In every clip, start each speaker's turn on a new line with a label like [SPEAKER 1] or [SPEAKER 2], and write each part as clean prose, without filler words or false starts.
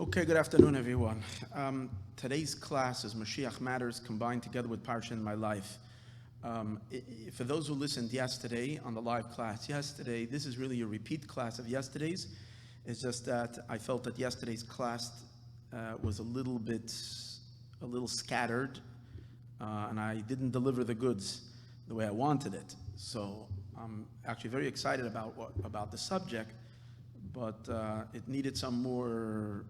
[SPEAKER 1] Okay, good afternoon, everyone. Today's class is Mashiach Matters combined together with Parsha in My Life. For those who listened yesterday on the live class yesterday, this is really a repeat class of yesterday's. It's just that I felt that yesterday's class was a little scattered, and I didn't deliver the goods the way I wanted it. So I'm actually very excited about the subject, but it needed some more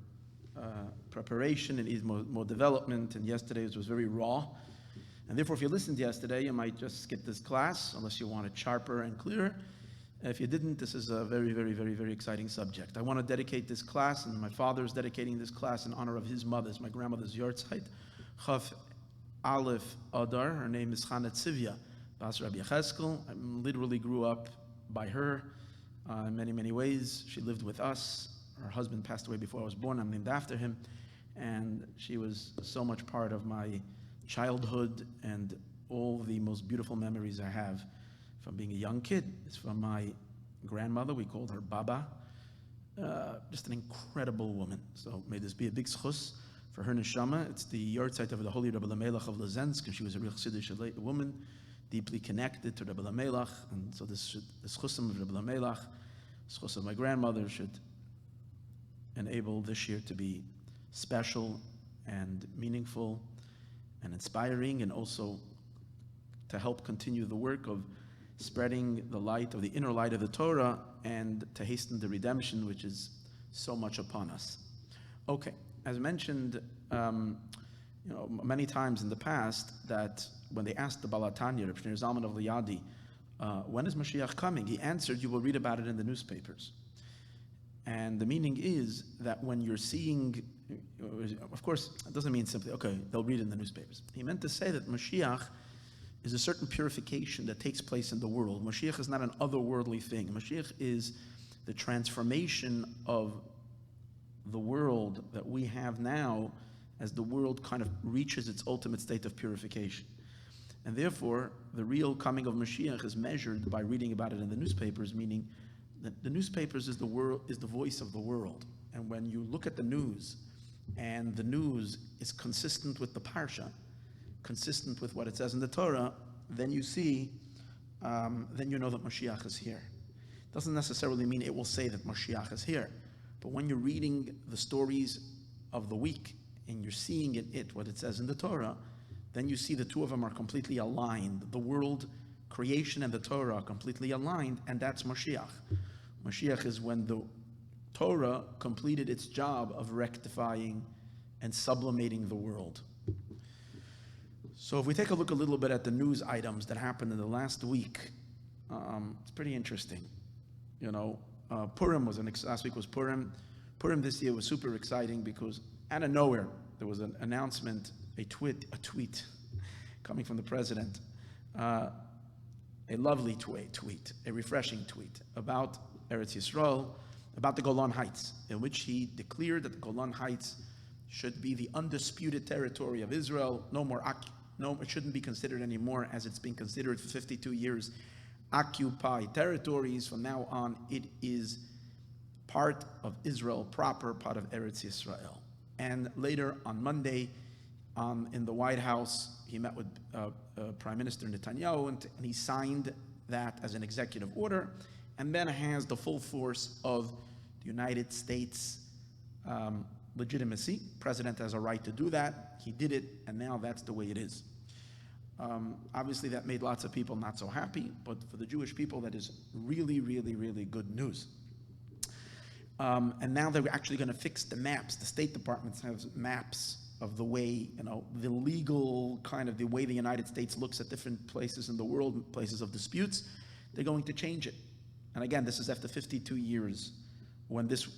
[SPEAKER 1] preparation, it needs more development, and yesterday's was very raw. And therefore, if you listened yesterday, you might just skip this class, unless you want it sharper and clearer. If you didn't, this is a very, very, very, very exciting subject. I want to dedicate this class, and my father is dedicating this class in honor of his mother's, my grandmother's Yortzeit, Chaf Aleph Adar. Her name is Chana Tzivya Bas Rabbi Yecheskel. I literally grew up by her in many, many ways. She lived with us. Her husband passed away before I was born. I'm named after him. And she was so much part of my childhood and all the most beautiful memories I have from being a young kid. It's from my grandmother. We called her Baba. Just an incredible woman. So may this be a big schus for her neshama. It's the yahrzeit of the holy Rabbi Lamelech of Lezensk, and she was a real Chassidic woman, deeply connected to Rabbi Lamelech. And so the schusim of Rabbi Lamelech, the schus of my grandmother should enable this year to be special and meaningful and inspiring, and also to help continue the work of spreading the light of the inner light of the Torah and to hasten the redemption which is so much upon us. Okay, as mentioned many times in the past, that when they asked the Balatanya, Reb Shneur Zalman of Liadi, when is Mashiach coming? He answered, you will read about it in the newspapers. And the meaning is that when you're seeing, of course, it doesn't mean simply, okay, they'll read it in the newspapers. He meant to say that Mashiach is a certain purification that takes place in the world. Mashiach is not an otherworldly thing. Mashiach is the transformation of the world that we have now as the world kind of reaches its ultimate state of purification. And therefore, the real coming of Mashiach is measured by reading about it in the newspapers, meaning that the newspapers is the voice of the world. And when you look at the news, and the news is consistent with the Parsha, consistent with what it says in the Torah, then you see, then you know that Mashiach is here. Doesn't necessarily mean it will say that Mashiach is here, but when you're reading the stories of the week and you're seeing what it says in the Torah, then you see the two of them are completely aligned. The world, creation, and the Torah are completely aligned, and that's Mashiach. Mashiach is when the Torah completed its job of rectifying and sublimating the world. So if we take a look a little bit at the news items that happened in the last week, it's pretty interesting. Purim last week was Purim. Purim this year was super exciting because out of nowhere there was an announcement, a tweet coming from the president, a lovely tweet, a refreshing tweet about Eretz Yisrael, about the Golan Heights, in which he declared that the Golan Heights should be the undisputed territory of Israel. It shouldn't be considered anymore as it's been considered for 52 years occupied territories. From now on, it is part of Israel proper, part of Eretz Yisrael. And later on Monday, in the White House, he met with Prime Minister Netanyahu, and he signed that as an executive order, and then has the full force of the United States legitimacy. President has a right to do that. He did it, and now that's the way it is. Obviously, that made lots of people not so happy, but for the Jewish people, that is really, really, really good news. And now they're actually going to fix the maps. The State Department has maps of the way, the legal kind of the way the United States looks at different places in the world, places of disputes. They're going to change it. And again, this is after 52 years when this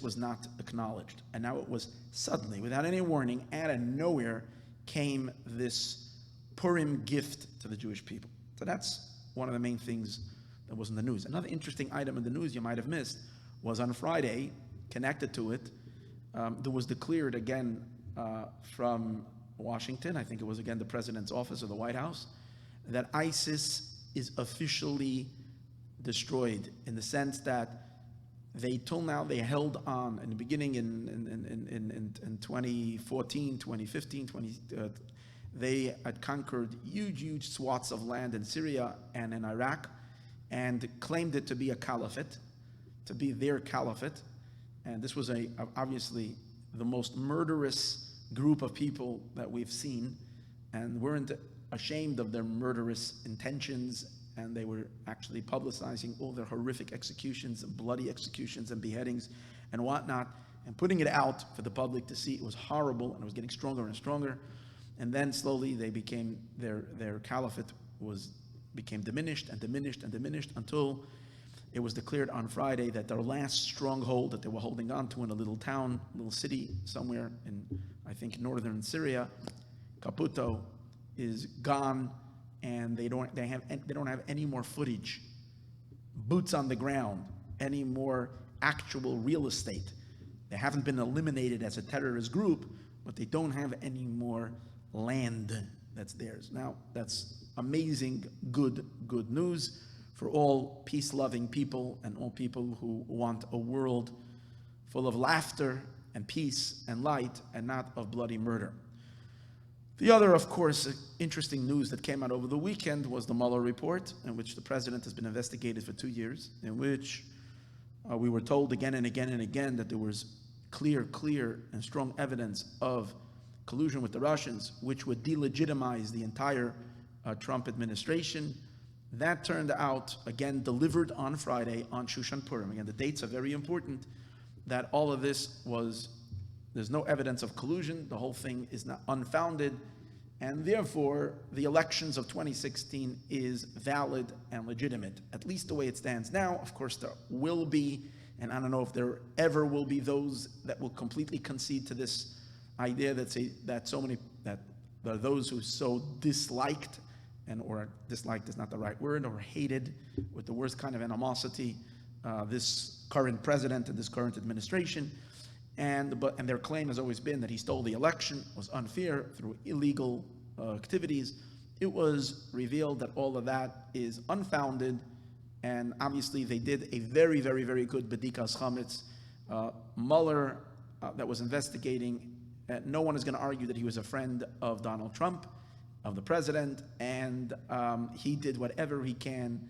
[SPEAKER 1] was not acknowledged. And now it was suddenly, without any warning, out of nowhere, came this Purim gift to the Jewish people. So that's one of the main things that was in the news. Another interesting item in the news you might have missed was on Friday, connected to it, there was declared again from Washington, I think it was again the President's office or the White House, that ISIS is officially destroyed, in the sense that They till now they held on in the beginning in 2014, 2015, they had conquered huge swaths of land in Syria and in Iraq, and claimed it to be a caliphate, to be their caliphate. And this was obviously the most murderous group of people that we've seen, and weren't ashamed of their murderous intentions, and they were actually publicizing all their horrific executions and bloody executions and beheadings and whatnot, and putting it out for the public to see. It was horrible, and it was getting stronger and stronger. And then slowly they became, their caliphate became diminished and diminished and diminished, until it was declared on Friday that their last stronghold that they were holding on to in a little town, little city somewhere in, I think, northern Syria, Caputo, is gone, and they don't have any more footage, boots on the ground, any more actual real estate. They haven't been eliminated as a terrorist group, but they don't have any more land that's theirs. Now, that's amazing, good news for all peace-loving people and all people who want a world full of laughter and peace and light, and not of bloody murder. The other, of course, interesting news that came out over the weekend was the Mueller report, in which the president has been investigated for 2 years, in which we were told again and again and again that there was clear and strong evidence of collusion with the Russians, which would delegitimize the entire Trump administration. That turned out, again, delivered on Friday on Shushan Purim. Again, the dates are very important, that all of this there's no evidence of collusion. The whole thing is not unfounded, and therefore the elections of 2016 is valid and legitimate, at least the way it stands now. Of course, there will be, and I don't know if there ever will be, those that will completely concede to this idea that say that there are those who so disliked, or disliked is not the right word, or hated with the worst kind of animosity this current president and this current administration. And their claim has always been that he stole the election, was unfair through illegal activities. It was revealed that all of that is unfounded, and obviously they did a very good Bedikas Chametz. Mueller, that was investigating, no one is going to argue that he was a friend of Donald Trump, of the president, and he did whatever he can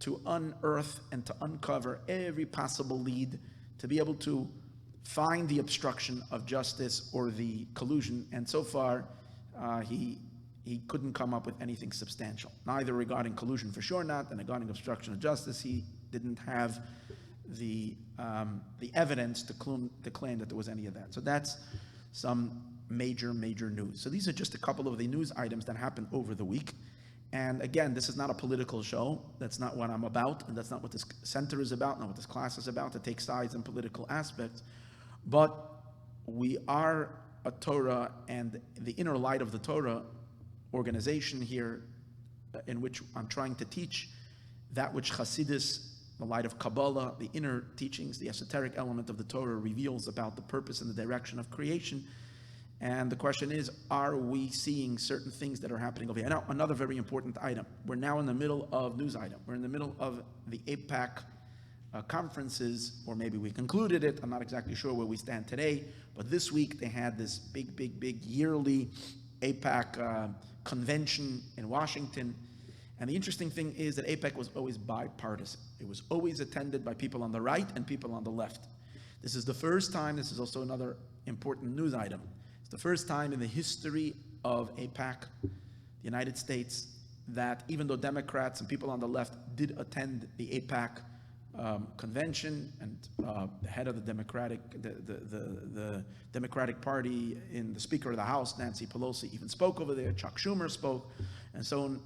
[SPEAKER 1] to unearth and to uncover every possible lead to be able to find the obstruction of justice or the collusion, and so far he couldn't come up with anything substantial, neither regarding collusion, for sure not, and regarding obstruction of justice. He didn't have the evidence to claim that there was any of that. So that's some major news. So these are just a couple of the news items that happened over the week. And again, this is not a political show. That's not what I'm about, and that's not what this center is about, not what this class is about, to take sides in political aspects. But we are a Torah and the inner light of the Torah organization here, in which I'm trying to teach that which Chassidus, the light of Kabbalah, the inner teachings, the esoteric element of the Torah, reveals about the purpose and the direction of creation. And the question is, are we seeing certain things that are happening over here? Now, another very important item. We're now in the middle of news item. We're in the middle of the AIPAC conferences, or maybe we concluded it. I'm not exactly sure where we stand today, but this week they had this big yearly AIPAC convention in Washington. And the interesting thing is that AIPAC was always bipartisan. It was always attended by people on the right and people on the left. This is the first time, this is also another important news item. It's the first time in the history of AIPAC, the United States, that even though Democrats and people on the left did attend the AIPAC convention, and the head of the Democratic Party, in the Speaker of the House, Nancy Pelosi, even spoke over there. Chuck Schumer spoke, and so on.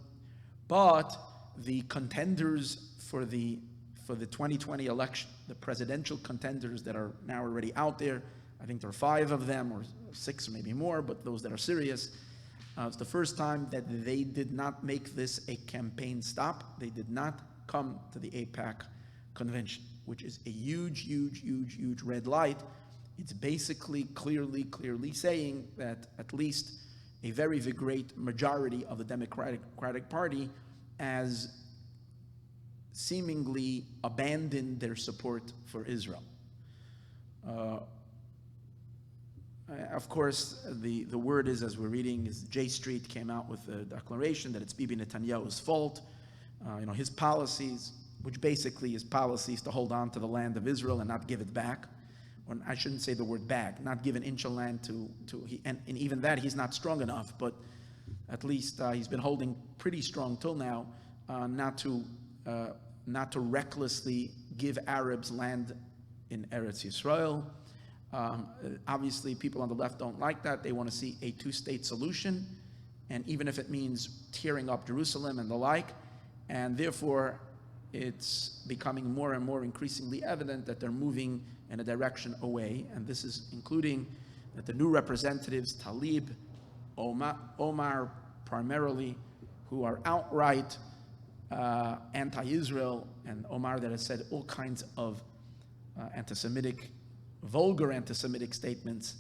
[SPEAKER 1] But the contenders for the 2020 election, the presidential contenders that are now already out there, I think there are 5 of them, or 6, or maybe more, but those that are serious, it's the first time that they did not make this a campaign stop. They did not come to the AIPAC convention, which is a huge red light. It's basically clearly saying that at least a very great majority of the Democratic Party has seemingly abandoned their support for Israel. Of course, the word is, as we're reading, is J Street came out with a declaration that it's Bibi Netanyahu's fault. His policies, which basically his policies to hold on to the land of Israel and not give it back. Or I shouldn't say the word back, not give an inch of land and even that he's not strong enough, but at least he's been holding pretty strong till now, not to recklessly give Arabs land in Eretz Yisrael. Obviously, people on the left don't like that. They want to see a two-state solution, and even if it means tearing up Jerusalem and the like, and therefore it's becoming more and more increasingly evident that they're moving in a direction away, and this is including that the new representatives, Talib, Omar primarily, who are outright anti-Israel, and Omar that has said all kinds of vulgar anti-Semitic statements,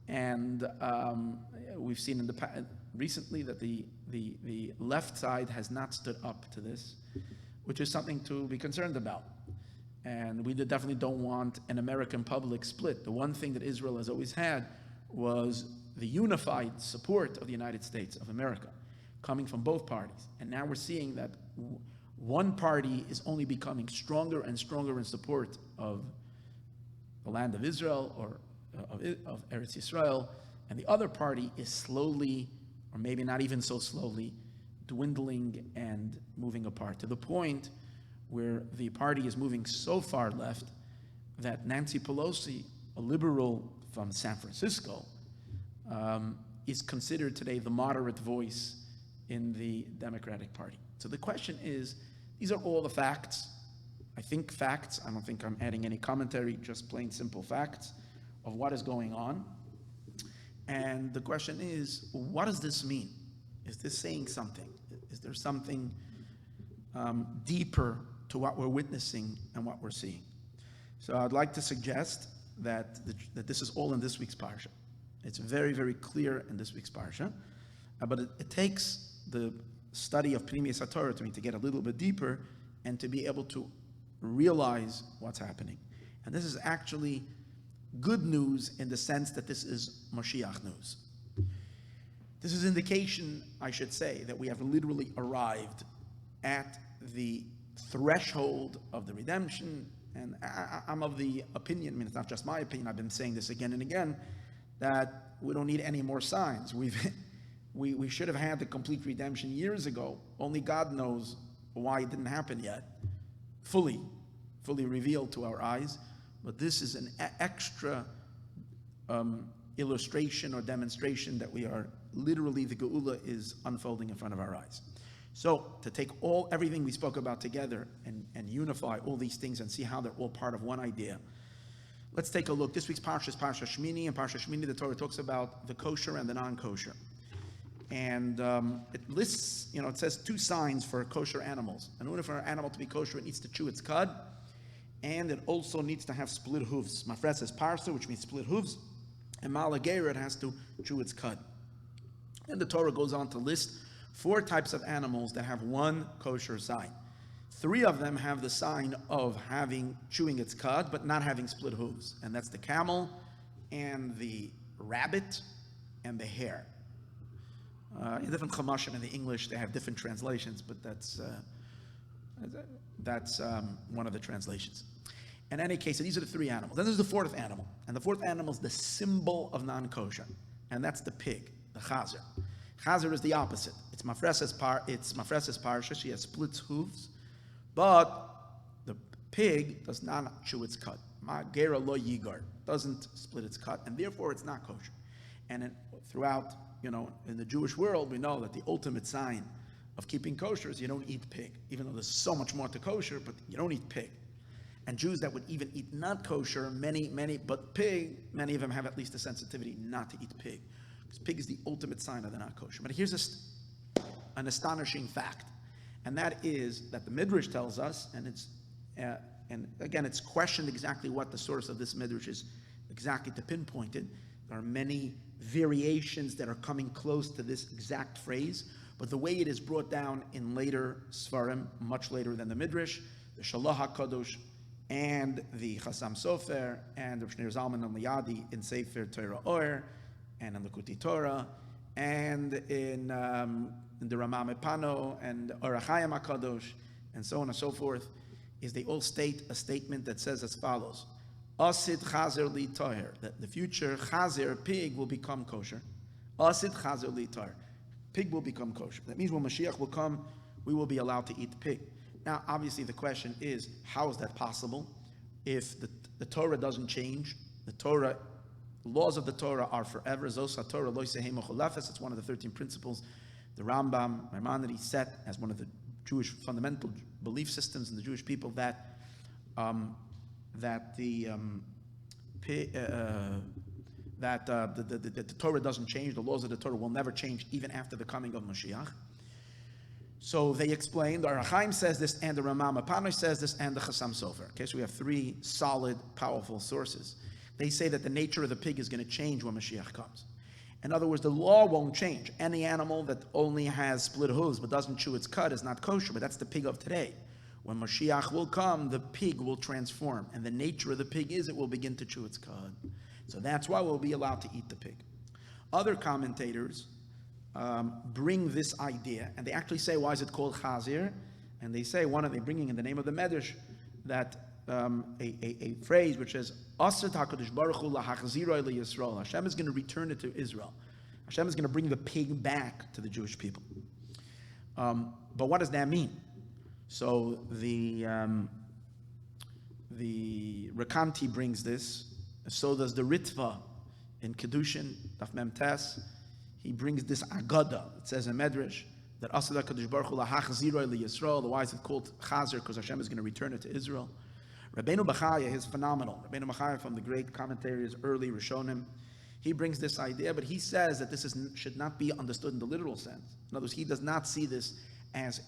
[SPEAKER 1] and we've seen recently that the left side has not stood up to this, which is something to be concerned about. And we definitely don't want an American public split. The one thing that Israel has always had was the unified support of the United States of America, coming from both parties. And now we're seeing that one party is only becoming stronger and stronger in support of the land of Israel or of Eretz Yisrael, and the other party is slowly, or maybe not even so slowly, dwindling and moving apart to the point where the party is moving so far left that Nancy Pelosi, a liberal from San Francisco, is considered today the moderate voice in the Democratic Party. So the question is, these are all the facts. I think facts. I don't think I'm adding any commentary, just plain simple facts of what is going on. And the question is, what does this mean? Is this saying something? Is there something deeper to what we're witnessing and what we're seeing? So I'd like to suggest that this is all in this week's parsha. It's very, very clear in this week's parsha, but it takes the study of Pnimius HaTorah to get a little bit deeper and to be able to realize what's happening. And this is actually good news in the sense that this is Mashiach news. This is indication, I should say, that we have literally arrived at the threshold of the redemption. And I'm of the opinion, it's not just my opinion, I've been saying this again and again, that we don't need any more signs. We should have had the complete redemption years ago. Only God knows why it didn't happen yet, fully revealed to our eyes. But this is an extra illustration or demonstration that we are literally, the Geula is unfolding in front of our eyes. So to take everything we spoke about together and unify all these things and see how they're all part of one idea, let's take a look. This week's parsha is Parsha Shmini, and Parsha Shmini, the Torah talks about the kosher and the non-kosher. And it lists, it says 2 signs for kosher animals. In order for an animal to be kosher, it needs to chew its cud, and it also needs to have split hooves. Mafres says parsa, which means split hooves, and malager, it has to chew its cud. And the Torah goes on to list 4 types of animals that have one kosher sign. 3 of them have the sign of chewing its cud, but not having split hooves. And that's the camel, and the rabbit, and the hare. In different chamashim in the English, they have different translations, but that's one of the translations. In any case, so these are the 3 animals. Then there's the 4th animal, and the 4th animal is the symbol of non-kosher, and that's the pig, the chazer. Chazer is the opposite. It's Mafres's parsha. She has split hooves, but the pig does not chew its cud. Gera lo yigar, doesn't split its cud, and therefore it's not kosher. And throughout, in the Jewish world, we know that the ultimate sign of keeping kosher is you don't eat pig, even though there's so much more to kosher, but you don't eat pig. And Jews that would even eat not kosher, many, but pig, many of them have at least a sensitivity not to eat pig. Because pig is the ultimate sign of the not kosher. But here's an astonishing fact, and that is that the Midrash tells us, and again, it's questioned exactly what the source of this Midrash is exactly to pinpoint it. There are many variations that are coming close to this exact phrase, but the way it is brought down in later Svarim, much later than the Midrash, the Shalah HaKadosh, and the Chassam Sofer, and the Shneur Zalman and Liadi in Sefer Torah Or, and in the Kuti Torah, and in the Ramah Mepano, and Or HaChaim HaKadosh, and so on and so forth, is they all state a statement that says as follows: Asid Chazer Li Toher, that the future Chazer, pig, will become kosher. Asid Chazer Li Toher, pig will become kosher. That means when Mashiach will come, we will be allowed to eat the pig. Now, obviously, the question is, how is that possible? If the Torah doesn't change, the laws of the Torah are forever. Zos HaTorah lo yisehei mocholefes. It's one of the 13 principles the Rambam, Maimonides, set as one of the Jewish fundamental belief systems in the Jewish people, that the Torah doesn't change. The laws of the Torah will never change even after the coming of Mashiach. So they explained, the Or HaChaim says this, and the Ramah Mepano says this, and the Chassam Sofer. Okay, so we have three solid, powerful sources. They say that the nature of the pig is going to change when Mashiach comes. In other words, the law won't change. Any animal that only has split hooves but doesn't chew its cud is not kosher, but that's the pig of today. When Mashiach will come, the pig will transform, and the nature of the pig is it will begin to chew its cud. So that's why we'll be allowed to eat the pig. Other commentators bring this idea, and they actually say, why is it called chazir? And they say, they're bringing in the name of the Medrash, that a phrase which says, Asr HaKadosh Baruch Hu lahachziroi liYisroel. Hashem is going to return it to Israel. Hashem is going to bring the pig back to the Jewish people. But what does that mean? So the Rekanti brings this, so does the Ritva in Kedushin, Daf Mem Tes. He brings this Agada. It says in Medrash that Asad HaKadosh Baruch Hu lahachziroi liYisroel. Why is it called Chazer? Because Hashem is going to return it to Israel. Rabbeinu Bachaya is phenomenal. Rabbeinu Bachaya, from the great commentators, early Rishonim, he brings this idea, but he says that this should not be understood in the literal sense. In other words, he does not see this as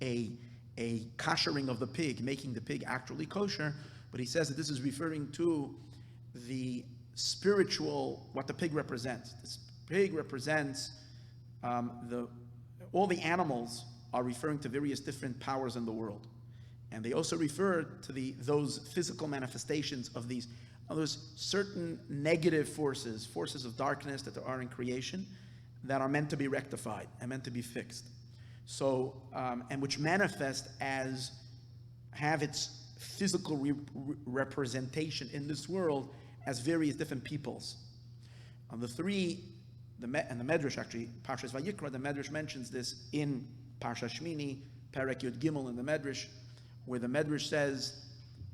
[SPEAKER 1] a koshering of the pig, making the pig actually kosher, but he says that this is referring to the spiritual, what the pig represents. This pig represents all the animals are referring to various different powers in the world. And they also refer to those physical manifestations of these certain negative forces of darkness that there are in creation that are meant to be rectified and meant to be fixed. So, and which manifest have its physical representation in this world as various different peoples. And the Medrash actually, Parshas Vayikra, the Medrash mentions this in Parsha Shmini, Perek Yud Gimel in the Medrash, where the Medrash says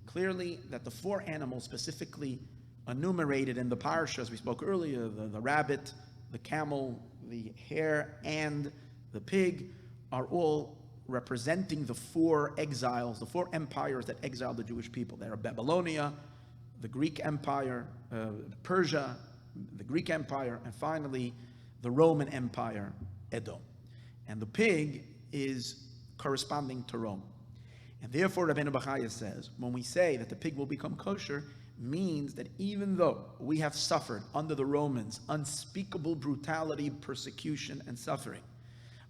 [SPEAKER 1] clearly that the four animals specifically enumerated in the parsha, as we spoke earlier, the rabbit, the camel, the hare, and the pig, are all representing the four exiles, the four empires that exiled the Jewish people. They are Babylonia, the Greek Empire, Persia, the Greek Empire, and finally the Roman Empire, Edom. And the pig is corresponding to Rome. And therefore, Rabbeinu Bachaya says, when we say that the pig will become kosher, means that even though we have suffered under the Romans unspeakable brutality, persecution, and suffering,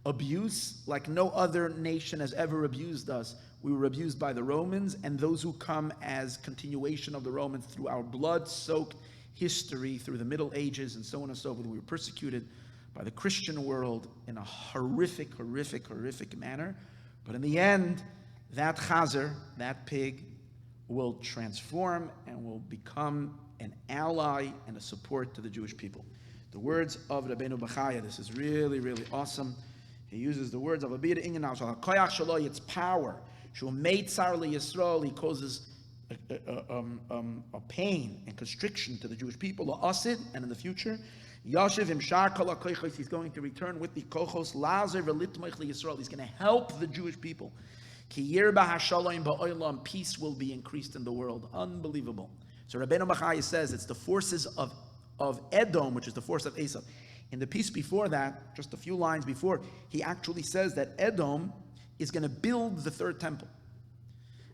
[SPEAKER 1] abuse like no other nation has ever abused us, we were abused by the Romans and those who come as continuation of the Romans through our blood-soaked history, through the Middle Ages, and so on and so forth. We were persecuted by the Christian world in a horrific manner. But in the end, that chazer, that pig, will transform and will become an ally and a support to the Jewish people. The words of Rabbeinu Bachaya, this is really, really awesome. He uses the words of Abir Ingenau, Koyach Shaloi, its power. Shul Meitzar Yisroel, he causes a pain and constriction to the Jewish people, Asid, and in the future, Yashiv Imshar Kol HaKochos, he's going to return with the Kochos, Lazer V'Litmoich Yisroel, he's going to help the Jewish people. Ki Yirba HaShalom Ba'olam, peace will be increased in the world. Unbelievable. So Rabbeinu Bachaya says it's the forces of Edom, which is the force of Esau. In the piece before that, just a few lines before, he actually says that Edom is going to build the third temple.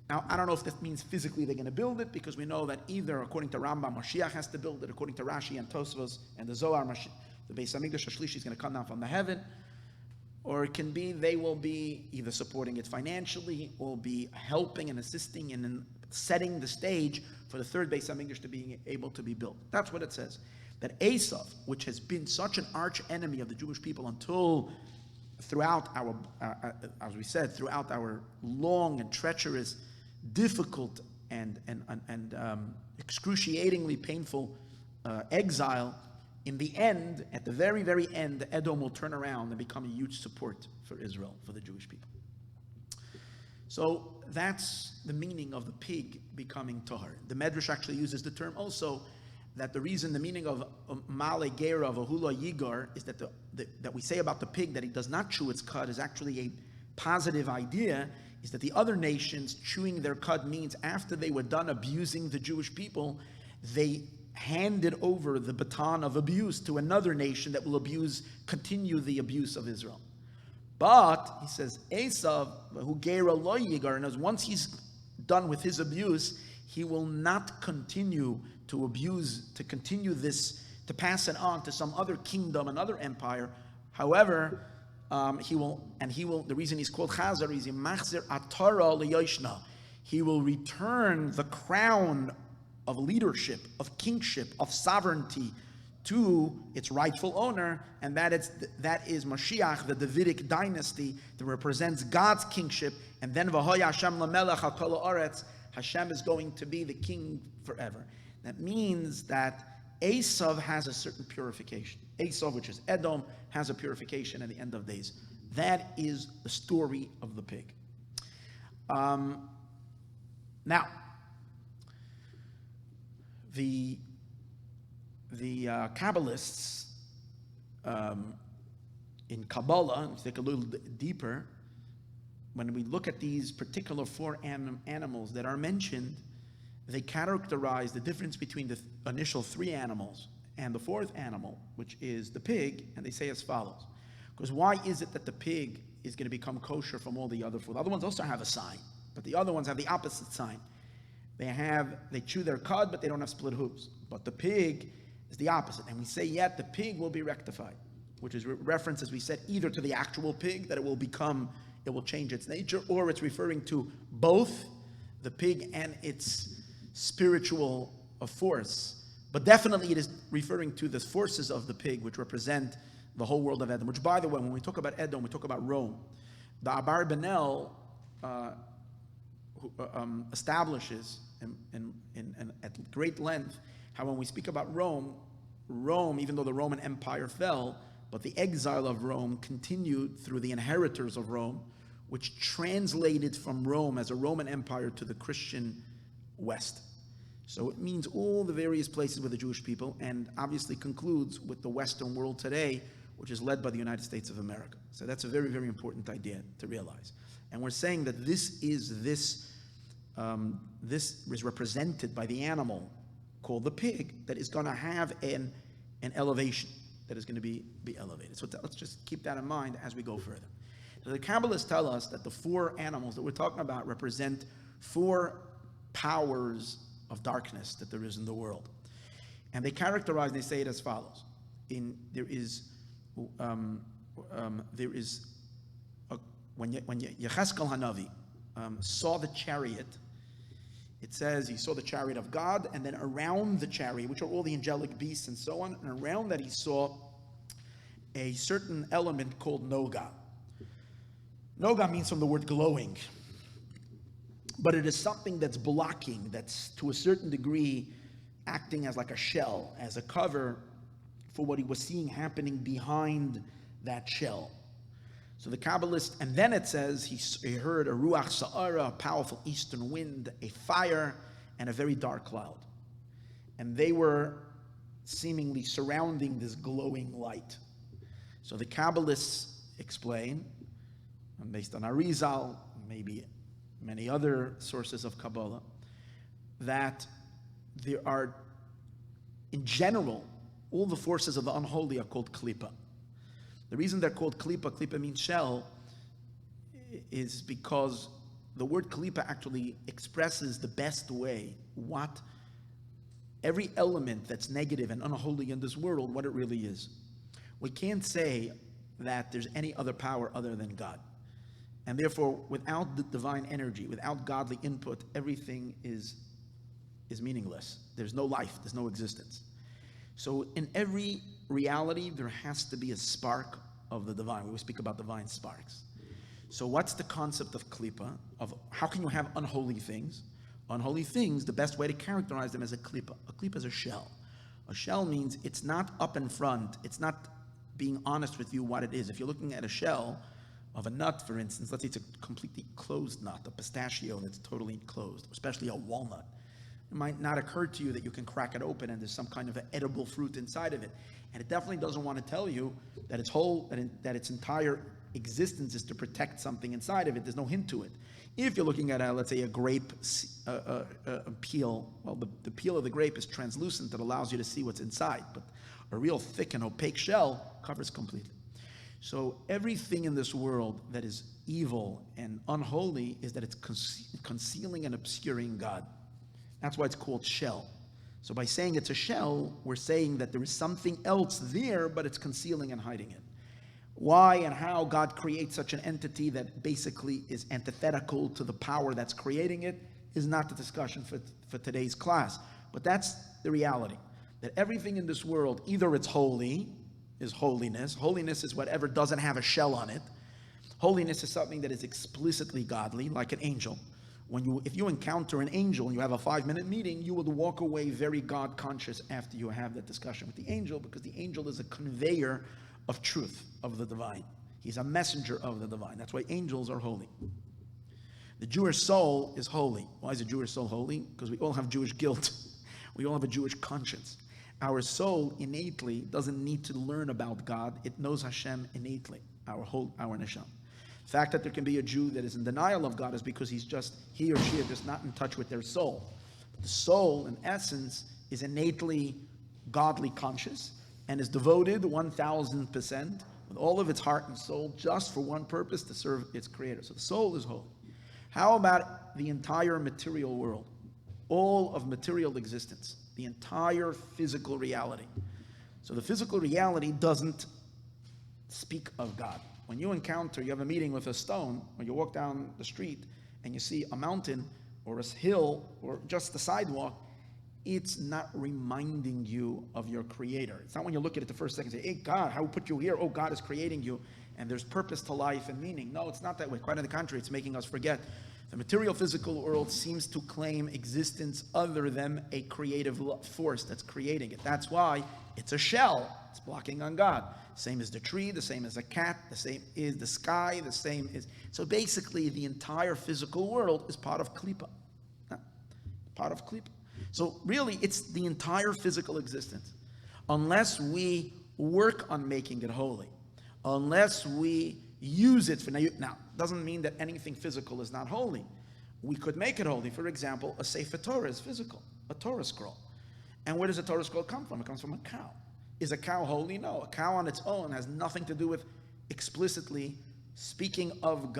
[SPEAKER 1] Now, I don't know if that means physically they're going to build it, because we know that either, according to Rambam, Mashiach has to build it, according to Rashi and Tosfos and the Zohar, the Beis Hamikdash HaShlishi is going to come down from the heaven, or it can be they will be either supporting it financially or be helping and assisting in setting the stage for the third Beis HaMikdash to being able to be built. That's what it says. That Esav, which has been such an arch enemy of the Jewish people until throughout our, as we said, throughout our long and treacherous, difficult and excruciatingly painful exile, in the end, at the very, very end, Edom will turn around and become a huge support for Israel, for the Jewish people. So that's the meaning of the pig becoming tahar. The Medrash actually uses the term also that the reason, the meaning of Male Gera of Ahula Yigar is that that we say about the pig that he does not chew its cud is actually a positive idea, is that the other nations chewing their cud means after they were done abusing the Jewish people, they handed over the baton of abuse to another nation that will continue the abuse of Israel. But, he says, Esav, who Gera lo Yigar, and once he's done with his abuse, he will not continue to abuse, to continue this, to pass it on to some other kingdom, another empire. However, he will, the reason he's called Chazar is Machzer Atara Liyoshna. He will return the crown of leadership, of kingship, of sovereignty to its rightful owner, and that is Mashiach, the Davidic dynasty that represents God's kingship, and then V'hoya Hashem lamelech al kol haaretz, Hashem is going to be the king forever. That means that Esav has a certain purification. Esav, which is Edom, has a purification at the end of days. That is the story of the pig. Now, the Kabbalists in Kabbalah, let's take a little deeper, when we look at these particular four animals that are mentioned, they characterize the difference between the initial three animals and the fourth animal, which is the pig, and they say as follows. Because why is it that the pig is going to become kosher from all the other four? The other ones also have a sign, but the other ones have the opposite sign. They chew their cud, but they don't have split hooves. But the pig is the opposite. And we say, yet the pig will be rectified, which is reference, as we said, either to the actual pig, that it will change its nature, or it's referring to both the pig and its spiritual force. But definitely it is referring to the forces of the pig, which represent the whole world of Edom, which, by the way, when we talk about Edom, we talk about Rome. The Abar Benel establishes at great length how when we speak about Rome, even though the Roman Empire fell, but the exile of Rome continued through the inheritors of Rome, which translated from Rome as a Roman Empire to the Christian West. So it means all the various places with the Jewish people, and obviously concludes with the Western world today, which is led by the United States of America. So that's a very, very important idea to realize. And we're saying that this is represented by the animal called the pig that is going to have an elevation, that is going to be elevated. So let's just keep that in mind as we go further. So the Kabbalists tell us that the four animals that we're talking about represent four powers of darkness that there is in the world. And they characterize, they say it as follows. When Yecheskel Hanavi saw the chariot, it says he saw the chariot of God, and then around the chariot, which are all the angelic beasts and so on, and around that he saw a certain element called Noga. Noga means from the word glowing, but it is something that's blocking, that's to a certain degree acting as like a shell, as a cover for what he was seeing happening behind that shell. So the Kabbalist, and then it says he heard a ruach sa'ara, a powerful eastern wind, a fire, and a very dark cloud. And they were seemingly surrounding this glowing light. So the Kabbalists explain, and based on Arizal, maybe many other sources of Kabbalah, that there are, in general, all the forces of the unholy are called klipa. The reason they're called klipa means shell, is because the word klipa actually expresses the best way what every element that's negative and unholy in this world, what it really is. We can't say that there's any other power other than God. And therefore, without the divine energy, without godly input, everything is meaningless. There's no life, there's no existence. So in every reality, there has to be a spark of the divine. We speak about divine sparks. So what's the concept of klipa? Of how can you have unholy things? Unholy things, the best way to characterize them is a klipa. A klipa is a shell. A shell means it's not up in front. It's not being honest with you what it is. If you're looking at a shell of a nut, for instance, let's say it's a completely closed nut, a pistachio that's totally closed, especially a walnut. It might not occur to you that you can crack it open and there's some kind of an edible fruit inside of it. And it definitely doesn't want to tell you that its whole, that its entire existence is to protect something inside of it. There's no hint to it. If you're looking at, let's say, a grape peel, well, the peel of the grape is translucent that allows you to see what's inside, but a real thick and opaque shell covers completely. So everything in this world that is evil and unholy is that it's concealing and obscuring God. That's why it's called shell. So by saying it's a shell, we're saying that there is something else there, but it's concealing and hiding it. Why and how God creates such an entity that basically is antithetical to the power that's creating it is not the discussion for today's class. But that's the reality, that everything in this world, either it's holy, is holiness. Holiness is whatever doesn't have a shell on it. Holiness is something that is explicitly godly, like an angel. If you encounter an angel and you have a 5-minute meeting, you will walk away very God conscious after you have that discussion with the angel, because the angel is a conveyor of truth, of the divine. He's a messenger of the divine. That's why angels are holy. The Jewish soul is holy. Why is the Jewish soul holy? Because we all have Jewish guilt. We all have a Jewish conscience. Our soul innately doesn't need to learn about God. It knows Hashem innately, our neshama. The fact that there can be a Jew that is in denial of God is because he or she are just not in touch with their soul. But the soul, in essence, is innately godly conscious and is devoted 1,000% with all of its heart and soul just for one purpose, to serve its creator. So the soul is holy. How about the entire material world? All of material existence, the entire physical reality. So the physical reality doesn't speak of God. When you have a meeting with a stone, or you walk down the street and you see a mountain or a hill or just the sidewalk, it's not reminding you of your creator. It's not when you look at it the first second and say, hey, God, how put you here? Oh, God is creating you and there's purpose to life and meaning. No, it's not that way. Quite on the contrary, it's making us forget. The material physical world seems to claim existence other than a creative force that's creating it. That's why it's a shell. It's blocking on God. Same as the tree, the same as a cat, the same is the sky, the same is... So basically, the entire physical world is part of klipa. Part of klipa. So really, it's the entire physical existence. Unless we work on making it holy, unless we use it for... Now, doesn't mean that anything physical is not holy. We could make it holy. For example, a Sefer Torah is physical, a Torah scroll. And where does a Torah scroll come from? It comes from a cow. Is a cow holy? No. A cow on its own has nothing to do with explicitly speaking of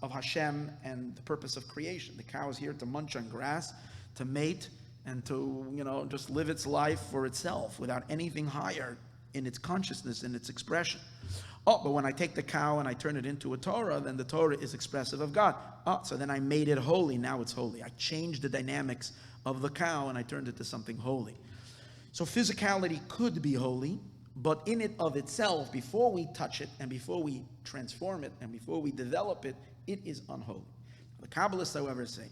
[SPEAKER 1] of Hashem and the purpose of creation. The cow is here to munch on grass, to mate, and to, just live its life for itself without anything higher in its consciousness and its expression. Oh, but when I take the cow and I turn it into a Torah, then the Torah is expressive of God. Oh, so then I made it holy. Now it's holy. I changed the dynamics of the cow and I turned it to something holy. So physicality could be holy, but in it of itself, before we touch it and before we transform it and before we develop it, it is unholy. The Kabbalists, however, say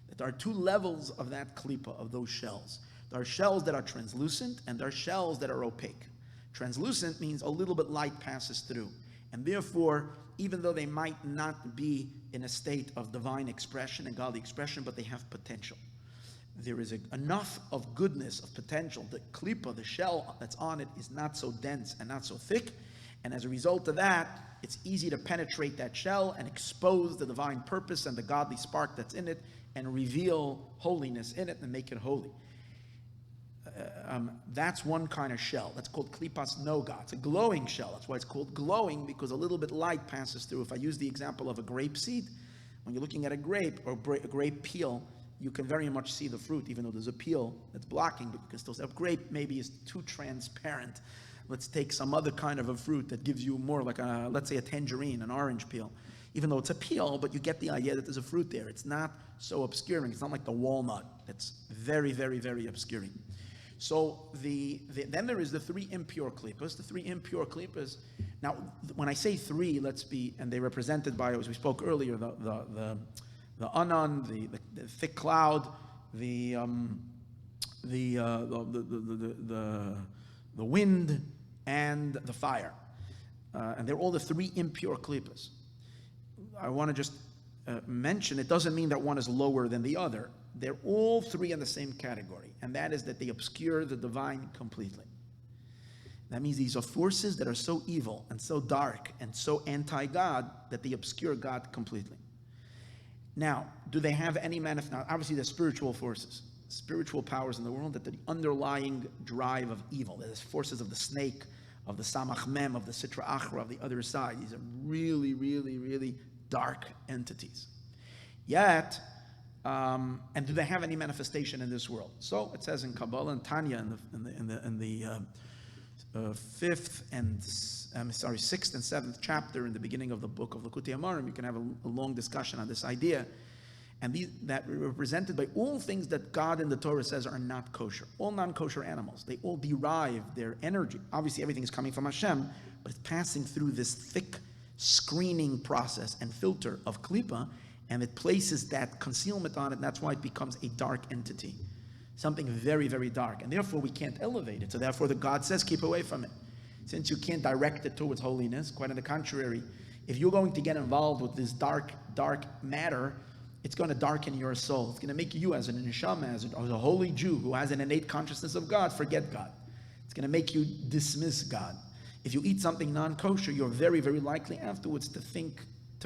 [SPEAKER 1] that there are two levels of that klipa, of those shells. There are shells that are translucent and there are shells that are opaque. Translucent means a little bit light passes through. And therefore, even though they might not be in a state of divine expression and godly expression, but they have potential. There is enough of goodness, of potential. The klipa, the shell that's on it, is not so dense and not so thick. And as a result of that, it's easy to penetrate that shell and expose the divine purpose and the godly spark that's in it and reveal holiness in it and make it holy. That's one kind of shell. That's called klipas noga. It's a glowing shell. That's why it's called glowing, because a little bit light passes through. If I use the example of a grape seed, when you're looking at a grape or a grape peel, you can very much see the fruit, even though there's a peel that's blocking, but you can still see. A grape maybe is too transparent, Let's take some other kind of a fruit that gives you more like let's say a tangerine, an orange peel. Even though it's a peel, but you get the idea that there's a fruit there. It's not so obscuring. It's not like the walnut. That's very, very, very obscuring. So then there is the three impure klippas. The three impure klippas. Now, when I say three, and they're represented by, as we spoke earlier, the anan, the thick cloud, the wind, and the fire, and they're all the three impure klippas. I want to just mention, it doesn't mean that one is lower than the other. They're all three in the same category, and that is that they obscure the divine completely. That means these are forces that are so evil and so dark and so anti-God that they obscure God completely. Now, do they have any now, obviously, they're spiritual forces, spiritual powers in the world that are the underlying drive of evil. There's forces of the snake, of the samach mem, of the sitra achra, of the other side. These are really, really, really dark entities. Yet, and do they have any manifestation in this world? So it says in Kabbalah and Tanya in the sixth and seventh chapter in the beginning of the book of Likutei Amarim, you can have a long discussion on this idea. And that are represented by all things that God in the Torah says are not kosher. All non-kosher animals. They all derive their energy. Obviously, everything is coming from Hashem, but it's passing through this thick screening process and filter of klipa, and it places that concealment on it, and that's why it becomes a dark entity. Something very, very dark. And therefore, we can't elevate it. So therefore, the God says, keep away from it. Since you can't direct it towards holiness, quite on the contrary, if you're going to get involved with this dark matter, it's going to darken your soul. It's going to make you as an neshama, as a holy Jew who has an innate consciousness of God, forget God. It's going to make you dismiss God. If you eat something non-kosher, you're very, very likely afterwards to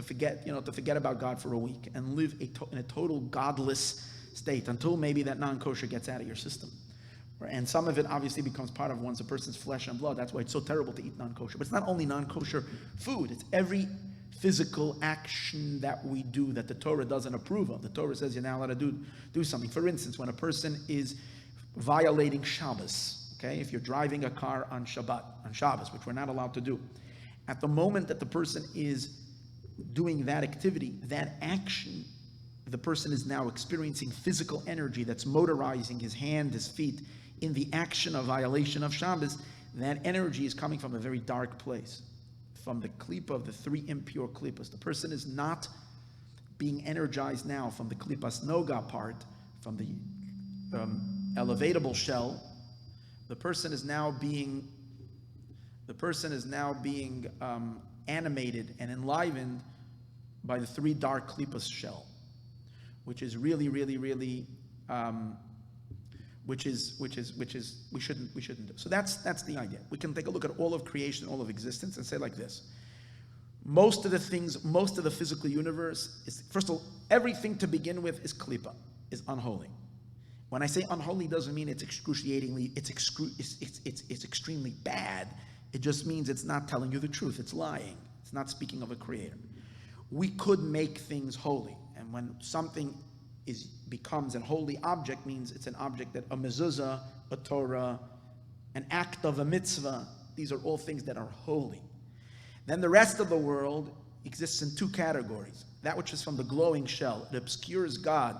[SPEAKER 1] forget about God for a week and live in a total godless state until maybe that non-kosher gets out of your system. And some of it obviously becomes part of a person's flesh and blood. That's why it's so terrible to eat non-kosher. But it's not only non-kosher food, it's every physical action that we do that the Torah doesn't approve of. The Torah says you're now allowed to do something. For instance, when a person is violating Shabbos, okay, if you're driving a car on Shabbos, which we're not allowed to do, at the moment that the person is doing that activity, that action, the person is now experiencing physical energy that's motorizing his hand, his feet, in the action of violation of Shabbos. That energy is coming from a very dark place, from the klipa of the three impure klipas. The person is not being energized now from the klipas noga part, from the elevatable shell. The person is now being animated and enlivened by the three dark klipas shell, which is really, really, really, which is we shouldn't do. So that's the idea. We can take a look at all of creation, all of existence, and say like this: most of the physical universe is, first of all, everything to begin with is klipa, is unholy. When I say unholy, it doesn't mean it's excruciatingly, it's extremely bad. It just means it's not telling you the truth. It's lying. It's not speaking of a creator. We could make things holy, and when something becomes an holy object, means it's an object that a mezuzah, a Torah, an act of a mitzvah, these are all things that are holy. Then the rest of the world exists in two categories. That which is from the glowing shell, it obscures God,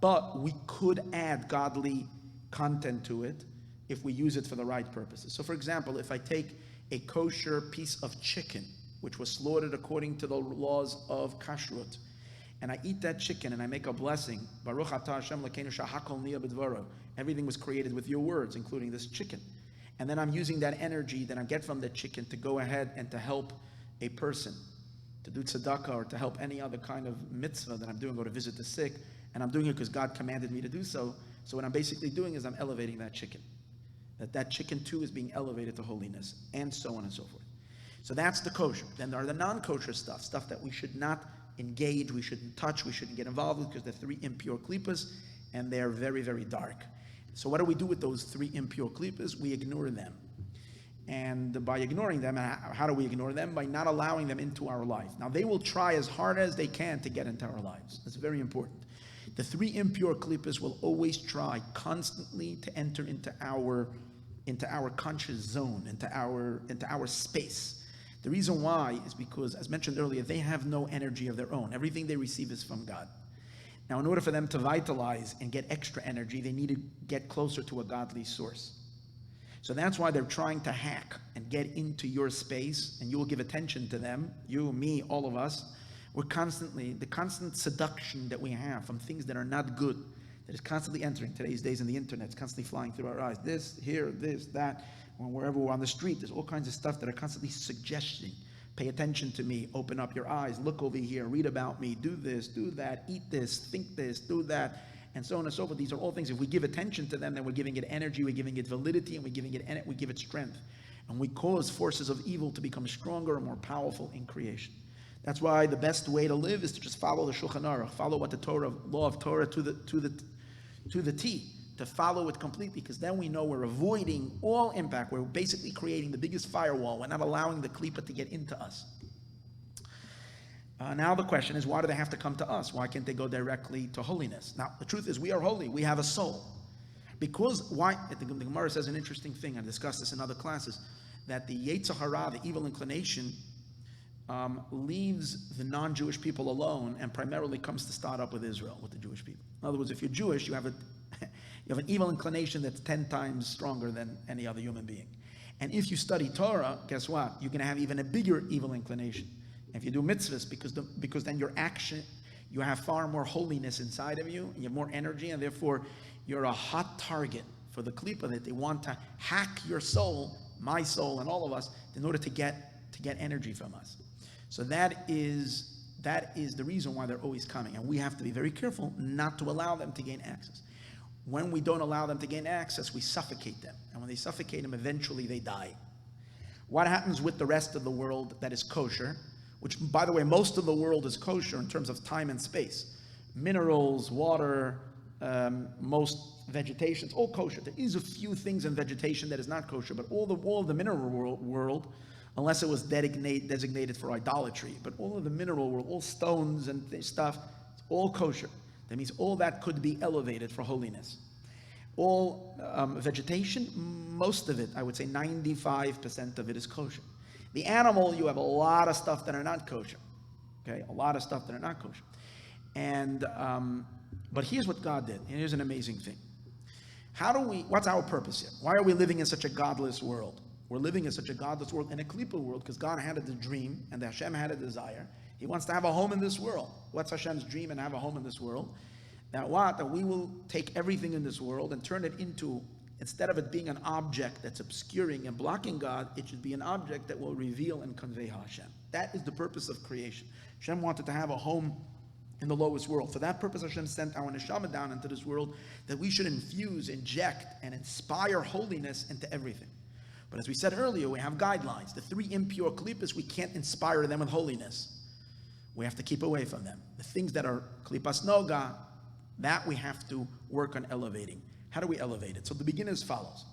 [SPEAKER 1] but we could add godly content to it if we use it for the right purposes. So for example, if I take a kosher piece of chicken, which was slaughtered according to the laws of kashrut, and I eat that chicken and I make a blessing, Baruch atah Hashem Elokeinu shahakol niya b'dvaro, everything was created with your words, including this chicken. And then I'm using that energy that I get from that chicken to go ahead and to help a person, to do tzedakah or to help any other kind of mitzvah that I'm doing, go to visit the sick, and I'm doing it because God commanded me to do so. So what I'm basically doing is I'm elevating that chicken. That chicken too is being elevated to holiness, and so on and so forth. So that's the kosher. Then there are the non-kosher stuff that we should not engage, we shouldn't touch, we shouldn't get involved with, because they're three impure klipas, and they're very, very dark. So what do we do with those three impure klipas? We ignore them. And by ignoring them, how do we ignore them? By not allowing them into our life. Now, they will try as hard as they can to get into our lives. That's very important. The three impure klipas will always try constantly to enter into our into our conscious zone, into our space. The reason why is because, as mentioned earlier, they have no energy of their own. Everything they receive is from God. Now, in order for them to vitalize and get extra energy, they need to get closer to a godly source. So that's why they're trying to hack and get into your space, and you will give attention to them, you, me, all of us. We're constantly, the constant seduction that we have from things that are not good, that is constantly entering. Today's days in the internet, it's constantly flying through our eyes. This, here, this, that. Wherever we're on the street, there's all kinds of stuff that are constantly suggesting. Pay attention to me, open up your eyes, look over here, read about me, do this, do that, eat this, think this, do that, and so on and so forth. These are all things. If we give attention to them, then we're giving it energy, we're giving it validity, and we give it strength. And we cause forces of evil to become stronger and more powerful in creation. That's why the best way to live is to just follow the Shulchan Aruch, follow what the Torah, law of Torah to the T, to follow it completely, because then we know we're avoiding all impact. We're basically creating the biggest firewall. We're not allowing the klipa to get into us. Now the question is, why do they have to come to us? Why can't they go directly to holiness? Now, the truth is, we are holy. We have a soul. Because, why? The Gemara says an interesting thing, I've discussed this in other classes, that the Yetzer Hara, the evil inclination, leaves the non-Jewish people alone and primarily comes to start up with Israel, with the Jewish people. In other words, if you're Jewish, you have an evil inclination that's 10 times stronger than any other human being. And if you study Torah, guess what? You're going to have even a bigger evil inclination. If you do mitzvahs, because then your action, you have far more holiness inside of you, you have more energy, and therefore you're a hot target for the klipa, that they want to hack your soul, my soul, and all of us, in order to get energy from us. So that is the reason why they're always coming, and we have to be very careful not to allow them to gain access. When we don't allow them to gain access, we suffocate them, and when they suffocate them, eventually they die. What happens with the rest of the world that is kosher, which, by the way, most of the world is kosher in terms of time and space. Minerals, water, most vegetation, it's all kosher. There is a few things in vegetation that is not kosher, but all of the mineral world, unless it was designated for idolatry, but all of the mineral world, all stones and stuff, it's all kosher. That means all that could be elevated for holiness. All vegetation, most of it, I would say 95% of it is kosher. The animal, you have a lot of stuff that are not kosher. Okay, a lot of stuff that are not kosher. And but here's what God did, and here's an amazing thing. What's our purpose here? Why are we living in such a godless world? We're living in such a godless world, in a klipa world, because God had a dream, and Hashem had a desire. He wants to have a home in this world. What's Hashem's dream and have a home in this world? That we will take everything in this world and turn it into, instead of it being an object that's obscuring and blocking God, it should be an object that will reveal and convey Hashem. That is the purpose of creation. Hashem wanted to have a home in the lowest world. For that purpose, Hashem sent our neshama down into this world, that we should infuse, inject, and inspire holiness into everything. But as we said earlier, we have guidelines. The 3 impure klipas, we can't inspire them with holiness. We have to keep away from them. The things that are klipas noga, that we have to work on elevating. How do we elevate it? So the beginning is follows.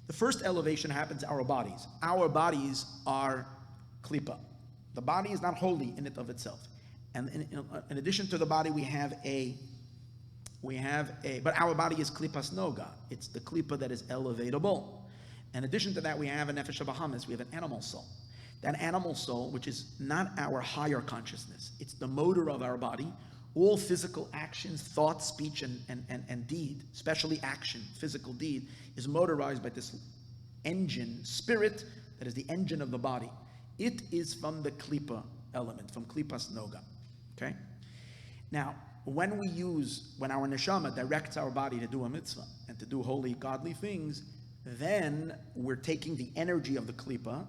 [SPEAKER 1] The first elevation happens in our bodies. Our bodies are klipa. The body is not holy in it of itself. And in addition to the body, but our body is klipas noga. It's the klipa that is elevatable. In addition to that, we have a nefesh habahamis. We have an animal soul. That animal soul, which is not our higher consciousness, it's the motor of our body. All physical actions, thought, speech, and deed, especially action, physical deed, is motorized by this engine, spirit, that is the engine of the body. It is from the klipa element, from klipas noga. Okay? Now, when our neshama directs our body to do a mitzvah and to do holy, godly things, then we're taking the energy of the klipas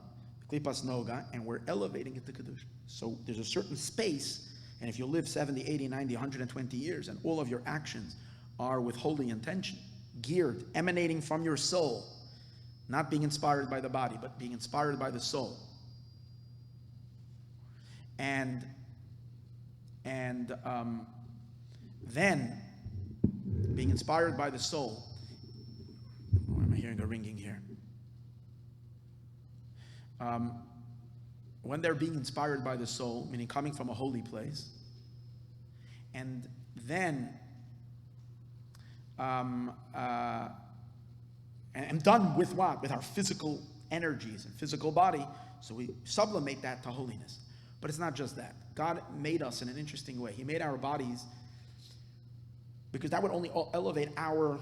[SPEAKER 1] noga, and we're elevating it to kedusha. So there's a certain space. And if you live 70, 80, 90, 120 years, and all of your actions are with holy intention, geared, emanating from your soul, not being inspired by the body, but being inspired by the soul. And then being inspired by the soul. Why am I hearing a ringing here? When they're being inspired by the soul, meaning coming from a holy place, and then And done with what? With our physical energies and physical body. So we sublimate that to holiness. But it's not just that. God made us in an interesting way. He made our bodies because that would only elevate our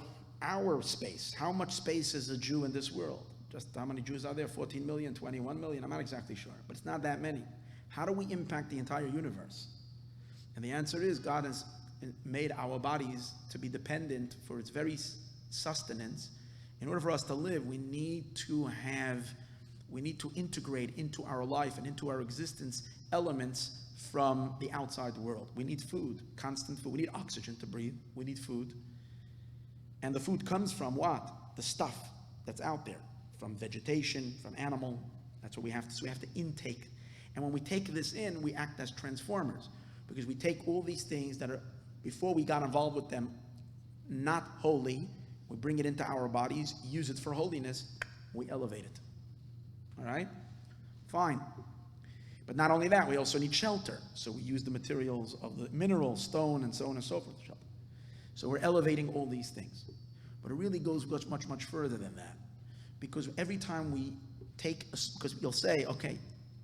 [SPEAKER 1] space. How much space is a Jew in this world? Just how many Jews are there? 14 million, 21 million? I'm not exactly sure, but it's not that many. How do we impact the entire universe? And the answer is God has made our bodies to be dependent for its very sustenance. In order for us to live, we need to integrate into our life and into our existence elements from the outside world. We need food, constant food. We need oxygen to breathe. We need food. And the food comes from what? The stuff that's out there, from vegetation, from animal. That's what we have to. So we have to intake. And when we take this in, we act as transformers, because we take all these things that are, before we got involved with them, not holy, we bring it into our bodies, use it for holiness, we elevate it. All right? Fine. But not only that, we also need shelter. So we use the materials of the mineral, stone, and so on and so forth. So we're elevating all these things. But it really goes much, much further than that. Because every time we take, because you'll say, okay,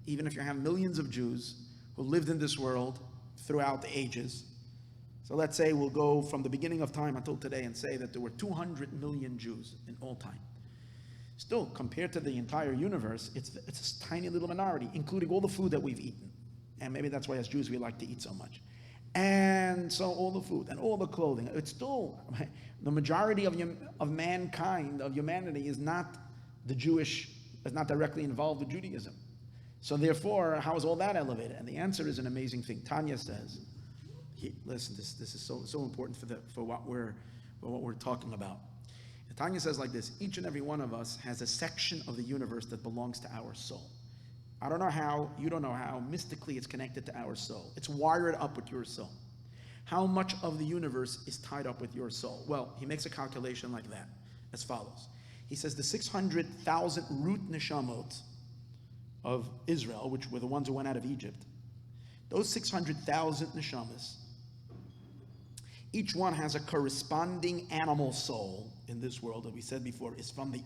[SPEAKER 1] even if you have millions of Jews who lived in this world throughout the ages, so let's say we'll go from the beginning of time until today and say that there were 200 million Jews in all time. Still, compared to the entire universe, it's a tiny little minority, including all the food that we've eaten. And maybe that's why as Jews we like to eat so much. And so all the food and all the clothing, it's still, the majority of mankind, of humanity, is not directly involved with Judaism. So therefore, how is all that elevated? And the answer is an amazing thing. Tanya says, listen, this is so important for what we're talking about. Tanya says like this: each and every one of us has a section of the universe that belongs to our soul. I don't know how, you don't know how, mystically it's connected to our soul. It's wired up with your soul. How much of the universe is tied up with your soul? Well, he makes a calculation like that, as follows. He says the 600,000 root neshamot of Israel, which were the ones who went out of Egypt, those 600,000 neshamas, each one has a corresponding animal soul in this world that we said before is from the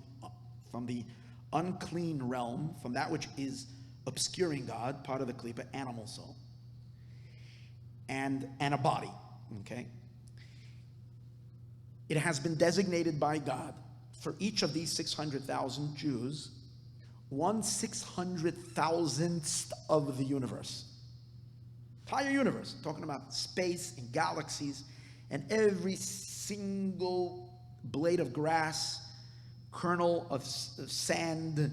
[SPEAKER 1] unclean realm, from that which is obscuring God, part of the klipa, animal soul, and a body. Okay, it has been designated by God for each of these 600,000 Jews 1/600,000th of the universe. Entire universe, talking about space and galaxies, and every single blade of grass, kernel of sand,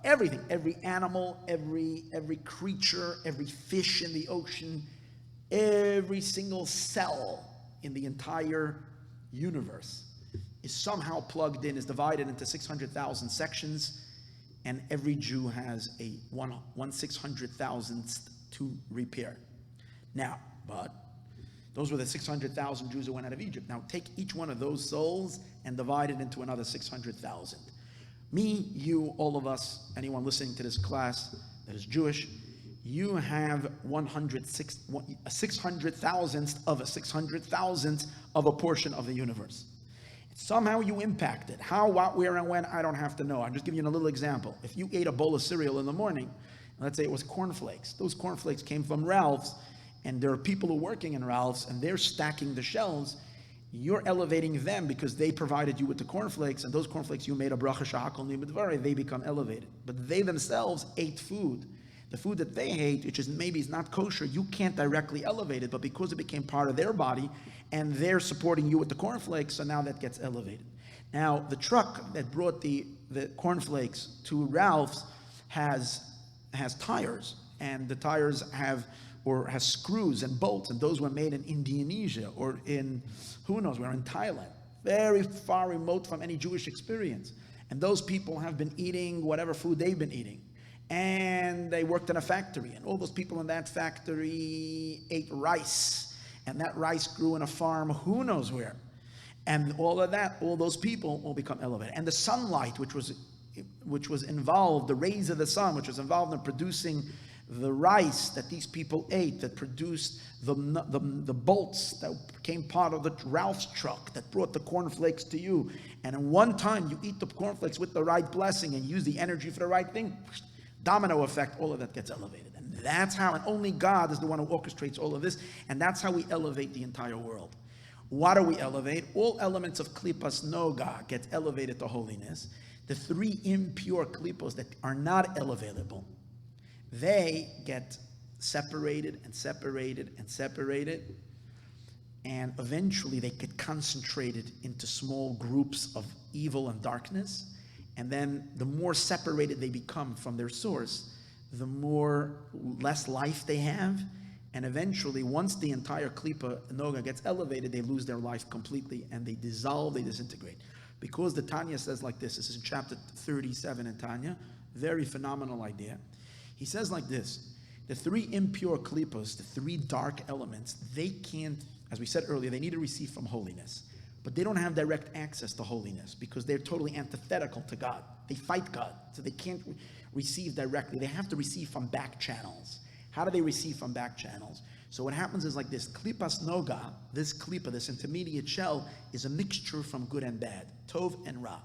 [SPEAKER 1] everything, every animal, every creature, every fish in the ocean, every single cell in the entire universe is somehow plugged in, is divided into 600,000 sections, and every Jew has a 1/600,000th to repair. Now, but those were the 600,000 Jews who went out of Egypt. Now take each one of those souls and divide it into another 600,000. Me, you, all of us, anyone listening to this class that is Jewish, you have a 600,000th of a 600,000th of a portion of the universe. Somehow you impact it. How, what, where, and when, I don't have to know. I'm just giving you a little example. If you ate a bowl of cereal in the morning, let's say it was cornflakes. Those cornflakes came from Ralph's, and there are people who are working in Ralph's, and they're stacking the shelves. You're elevating them because they provided you with the cornflakes, and those cornflakes you made a bracha shahakol nimidvari, they become elevated. But they themselves ate food. The food that they ate, which is maybe is not kosher, you can't directly elevate it, but because it became part of their body, and they're supporting you with the cornflakes, so now that gets elevated. Now, the truck that brought the cornflakes to Ralph's has tires, and the tires has screws and bolts, and those were made in Indonesia or in, who knows where, in Thailand, very far remote from any Jewish experience. And those people have been eating whatever food they've been eating. And they worked in a factory, and all those people in that factory ate rice, and that rice grew in a farm who knows where. And all of that, all those people will become elevated. And the sunlight, which was involved, the rays of the sun, which was involved in producing the rice that these people ate that produced the bolts that became part of the Ralph's truck that brought the cornflakes to you. And in one time you eat the cornflakes with the right blessing and use the energy for the right thing, domino effect, all of that gets elevated. And that's how, and only God is the one who orchestrates all of this, and that's how we elevate the entire world. What do we elevate? All elements of klipas noga get elevated to holiness. The three impure klipos that are not elevatable, they get separated and separated and separated, and eventually they get concentrated into small groups of evil and darkness. And then the more separated they become from their source, the less life they have. And eventually, once the entire klipa noga gets elevated, they lose their life completely and they dissolve, they disintegrate. Because the Tanya says like this is in chapter 37 in Tanya, very phenomenal idea. He says like this, the three impure klipos, the three dark elements, they can't, as we said earlier, they need to receive from holiness. But they don't have direct access to holiness because they're totally antithetical to God. They fight God, so they can't receive directly. They have to receive from back channels. How do they receive from back channels? So what happens is like this, klipas noga, this klipa, this intermediate shell, is a mixture from good and bad, tov and ra.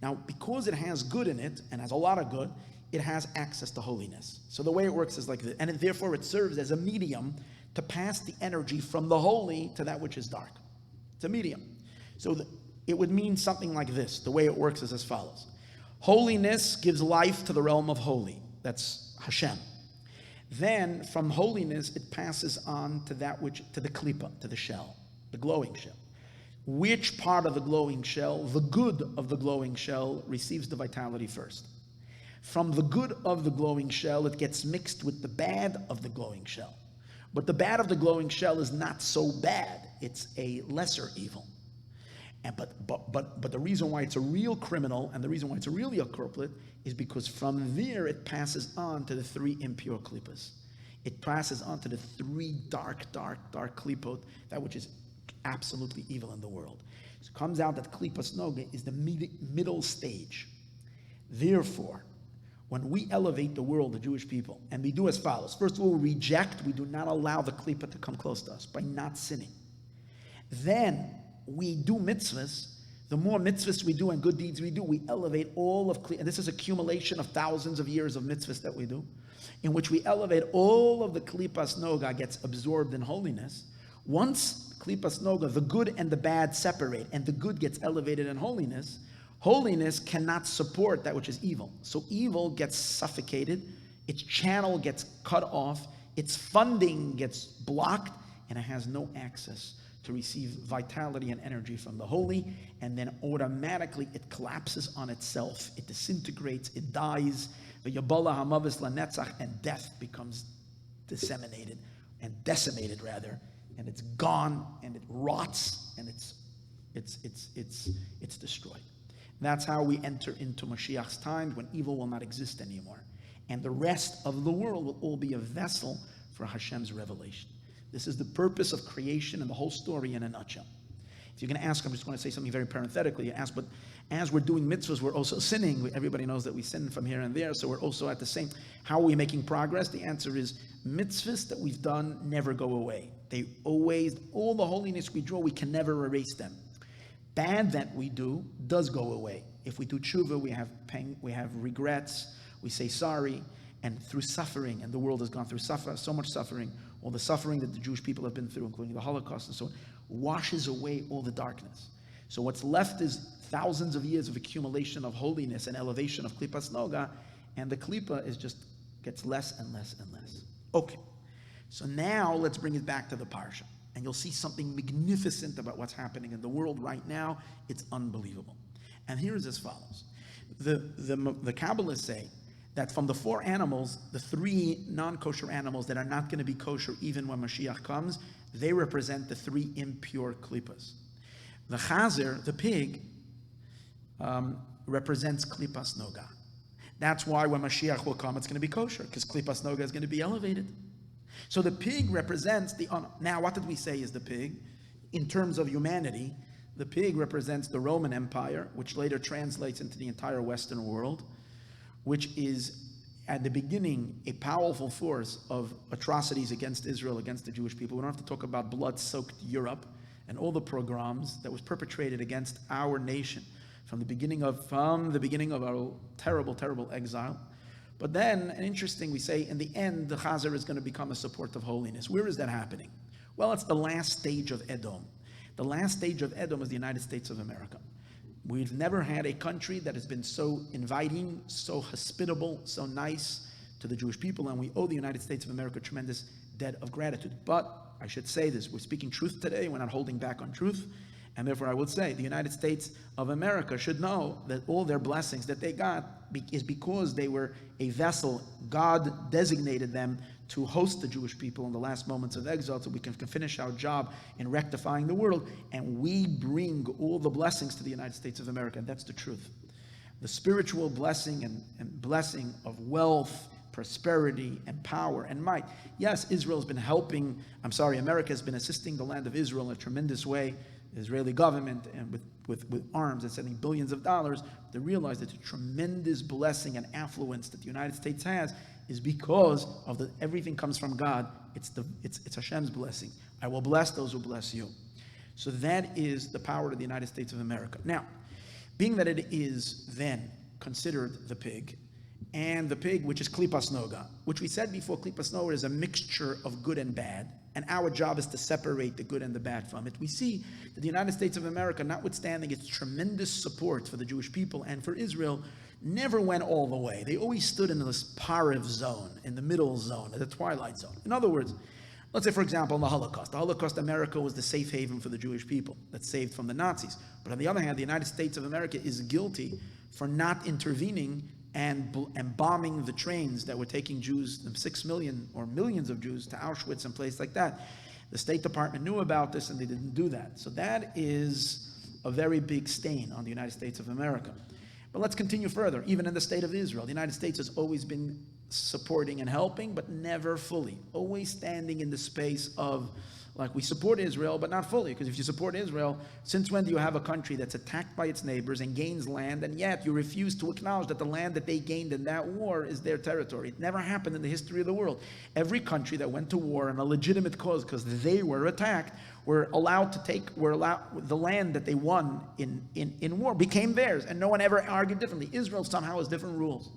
[SPEAKER 1] Now, because it has good in it, and has a lot of good, it has access to holiness. So the way it works is like this, and therefore it serves as a medium to pass the energy from the holy to that which is dark. It's a medium. So it would mean something like this. The way it works is as follows. Holiness gives life to the realm of holy. That's Hashem. Then from holiness, it passes on to to the klipa, to the shell, the glowing shell. Which part of the glowing shell, the good of the glowing shell, receives the vitality first? From the good of the glowing shell, it gets mixed with the bad of the glowing shell. But the bad of the glowing shell is not so bad. It's a lesser evil. But the reason why it's a real criminal and the reason why it's really a culprit is because from there it passes on to the three impure klipas. It passes on to the three dark klipot, that which is absolutely evil in the world. So it comes out that klipas noga is the middle stage. Therefore, when we elevate the world, the Jewish people, and we do as follows. First of all, we do not allow the klipa to come close to us by not sinning. Then we do mitzvahs. The more mitzvahs we do and good deeds we do, we elevate all of klipa. And this is accumulation of thousands of years of mitzvahs that we do, in which we elevate all of the klipas noga gets absorbed in holiness. Once klipas noga, the good and the bad separate, and the good gets elevated in holiness, holiness cannot support that which is evil. So evil gets suffocated, its channel gets cut off, its funding gets blocked, and it has no access to receive vitality and energy from the holy, and then automatically it collapses on itself, it disintegrates, it dies, and death becomes disseminated, and decimated rather, and it's gone, and it rots, and it's destroyed. That's how we enter into Mashiach's time, when evil will not exist anymore. And the rest of the world will all be a vessel for Hashem's revelation. This is the purpose of creation and the whole story in a nutshell. If you're going to ask, I'm just going to say something very parenthetically. You ask, but as we're doing mitzvahs, we're also sinning. Everybody knows that we sin from here and there, so we're also at the same. How are we making progress? The answer is mitzvahs that we've done never go away. They always, all the holiness we draw, we can never erase them. Bad that we do does go away. If we do tshuva, we have pain, we have regrets, we say sorry, and through suffering, and the world has gone through so much suffering, all the suffering that the Jewish people have been through, including the Holocaust and so on, washes away all the darkness. So what's left is thousands of years of accumulation of holiness and elevation of klipas noga, and the klipa is just gets less and less and less. Okay, so now let's bring it back to the parsha. And you'll see something magnificent about what's happening in the world right now. It's unbelievable. And here is as follows. The Kabbalists say that from the four animals, the three non-kosher animals that are not going to be kosher even when Mashiach comes, they represent the three impure klipas. The chazer, the pig, represents klipas noga. That's why when Mashiach will come, it's going to be kosher, because klipas noga is going to be elevated. So the pig represents the honor. Now, what did we say is the pig? In terms of humanity, the pig represents the Roman Empire, which later translates into the entire Western world, which is at the beginning a powerful force of atrocities against Israel, against the Jewish people. We don't have to talk about blood-soaked Europe and all the pogroms that was perpetrated against our nation from the beginning of our terrible exile. But then, and interesting, we say in the end the Chazer is going to become a support of holiness. Where is that happening? Well, it's the last stage of Edom. The last stage of Edom is the United States of America. We've never had a country that has been so inviting, so hospitable, so nice to the Jewish people, and we owe the United States of America a tremendous debt of gratitude. But I should say this, we're speaking truth today, we're not holding back on truth, and therefore I would say the United States of America should know that all their blessings that they got is because they were a vessel. God designated them to host the Jewish people in the last moments of exile so we can finish our job in rectifying the world, and we bring all the blessings to the United States of America, and that's the truth. The spiritual blessing and blessing of wealth, prosperity, and power and might. Yes, America has been assisting the land of Israel in a tremendous way, the Israeli government, and with arms and sending billions of dollars. They realize that the tremendous blessing and affluence that the United States has is because of everything comes from God. It's Hashem's blessing. I will bless those who bless you. So that is the power of the United States of America. Now, being that it is then considered the pig, and the pig, which is klipas noga, which we said before, klipas noga is a mixture of good and bad, and our job is to separate the good and the bad from it. We see that the United States of America, notwithstanding its tremendous support for the Jewish people and for Israel, never went all the way. They always stood in this pariv zone, in the middle zone, in the twilight zone. In other words, let's say, for example, in the Holocaust, America was the safe haven for the Jewish people that's saved from the Nazis. But on the other hand, the United States of America is guilty for not intervening and bombing the trains that were taking Jews, 6 million or millions of Jews, to Auschwitz and places like that. The State Department knew about this and they didn't do that. So that is a very big stain on the United States of America. But let's continue further. Even in the state of Israel, the United States has always been supporting and helping, but never fully. Always standing in the space of, like, we support Israel, but not fully. Because if you support Israel, since when do you have a country that's attacked by its neighbors and gains land, and yet you refuse to acknowledge that the land that they gained in that war is their territory? It never happened in the history of the world. Every country that went to war on a legitimate cause because they were attacked were allowed the land that they won in war became theirs, and no one ever argued differently. Israel somehow has different rules.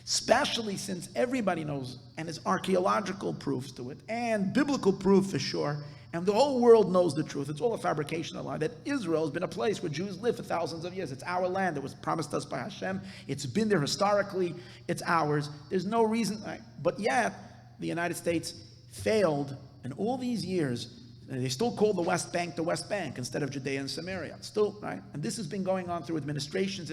[SPEAKER 1] Especially since everybody knows, and there's archaeological proofs to it, and biblical proof for sure, and the whole world knows the truth. It's all a fabrication of lie, that Israel has been a place where Jews live for thousands of years. It's our land. It was promised us by Hashem. It's been there historically. It's ours. There's no reason, but yet the United States failed in all these years. They still call the West Bank instead of Judea and Samaria. Still, right? And this has been going on through administrations,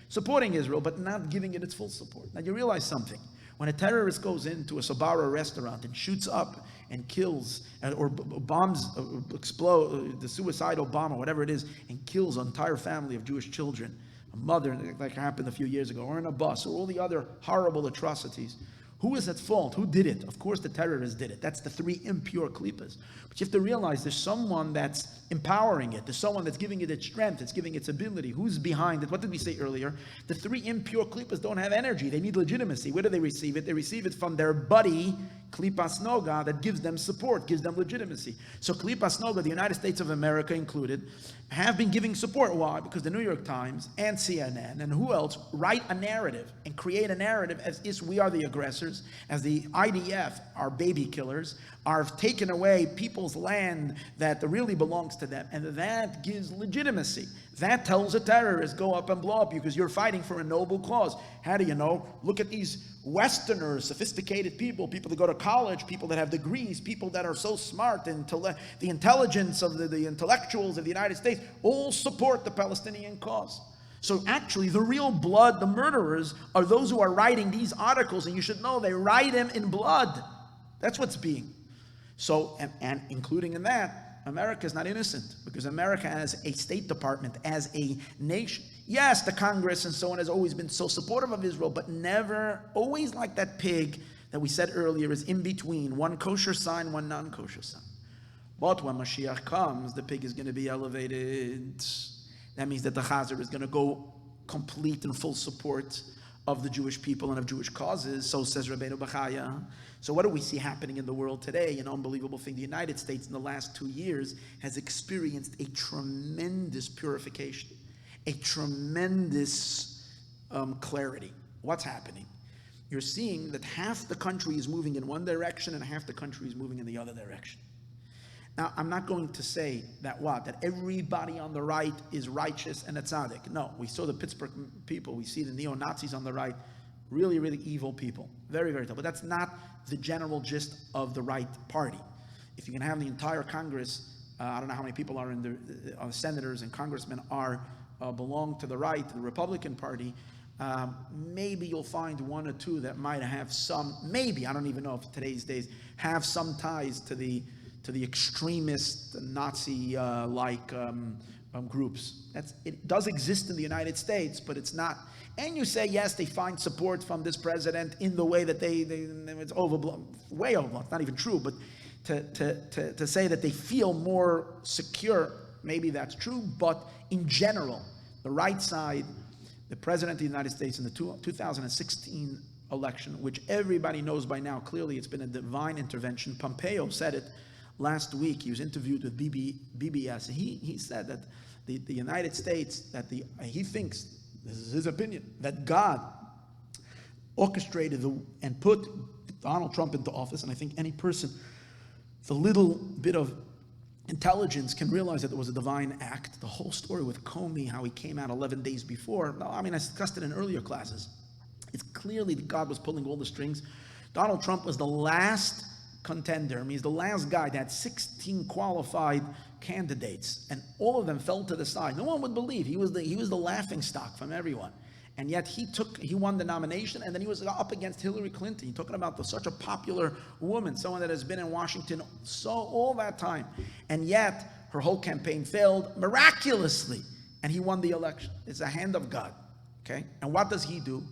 [SPEAKER 1] supporting Israel, but not giving it its full support. Now you realize something. When a terrorist goes into a Sbarro restaurant and shoots up and kills, or bombs, explode, the suicidal bomb or whatever it is, and kills an entire family of Jewish children, a mother, like happened a few years ago, or in a bus, or all the other horrible atrocities, who is at fault? Who did it? Of course the terrorists did it. That's the three impure klipas. But you have to realize there's someone that's empowering it. There's someone that's giving it its strength. It's giving its ability. Who's behind it? What did we say earlier? The three impure klipas don't have energy. They need legitimacy. Where do they receive it? They receive it from their buddy, klipas noga, that gives them support, gives them legitimacy. So klipas noga, the United States of America included, have been giving support. Why? Because the New York Times and CNN and who else write a narrative and create a narrative as if we are the aggressors, as the IDF are baby killers, are taken away people's land that really belongs to them, and that gives legitimacy. That tells a terrorist, go up and blow up you because you're fighting for a noble cause. How do you know? Look at these Westerners, sophisticated people that go to college, people that have degrees, people that are so smart, and the intelligence of the intellectuals of the United States all support the Palestinian cause. So actually, the real blood, the murderers, are those who are writing these articles, and you should know they write them in blood. That's what's being. So, and including in that, America is not innocent, because America as a State Department, as a nation, yes, the Congress and so on has always been so supportive of Israel, but never, always like that pig that we said earlier is in between, one kosher sign, one non-kosher sign. But when Mashiach comes, the pig is going to be elevated. That means that the Chazer is going to go complete and full support of the Jewish people and of Jewish causes. So says Rabbeinu Bachaya. So what do we see happening in the world today? An unbelievable thing. The United States in the last 2 years has experienced a tremendous purification, a tremendous clarity. What's happening? You're seeing that half the country is moving in one direction and half the country is moving in the other direction. Now, I'm not going to say that everybody on the right is righteous and a tzaddik. No, we saw the Pittsburgh people, we see the neo-Nazis on the right, really, really evil people. Very, very tough. But that's not the general gist of the right party. If you can have the entire Congress, I don't know how many people are in the senators and congressmen belong to the right, the Republican Party, maybe you'll find one or two that might have some, maybe, I don't even know if today's days, have some ties to the extremist Nazi like groups. It does exist in the United States, but it's not. And you say, yes, they find support from this president in the way that it's overblown, way overblown. It's not even true, but to say that they feel more secure, maybe that's true. But in general, the right side, the president of the United States in the 2016 election, which everybody knows by now, clearly it's been a divine intervention. Pompeo said it last week. He was interviewed with BBS. He said that the United States, he thinks, this is his opinion, that God orchestrated and put Donald Trump into office. And I think any person with a little bit of intelligence can realize that there was a divine act. The whole story with Comey, how he came out 11 days before. I discussed it in earlier classes. It's clearly that God was pulling all the strings. Donald Trump was the last contender. He's the last guy that had 16 qualified candidates, and all of them fell to the side. No one would believe he was the laughing stock from everyone, and yet he won the nomination, and then he was up against Hillary Clinton. You're talking about such a popular woman, someone that has been in Washington all that time, and yet her whole campaign failed miraculously, and he won the election. It's a hand of God. Okay, and what does he do?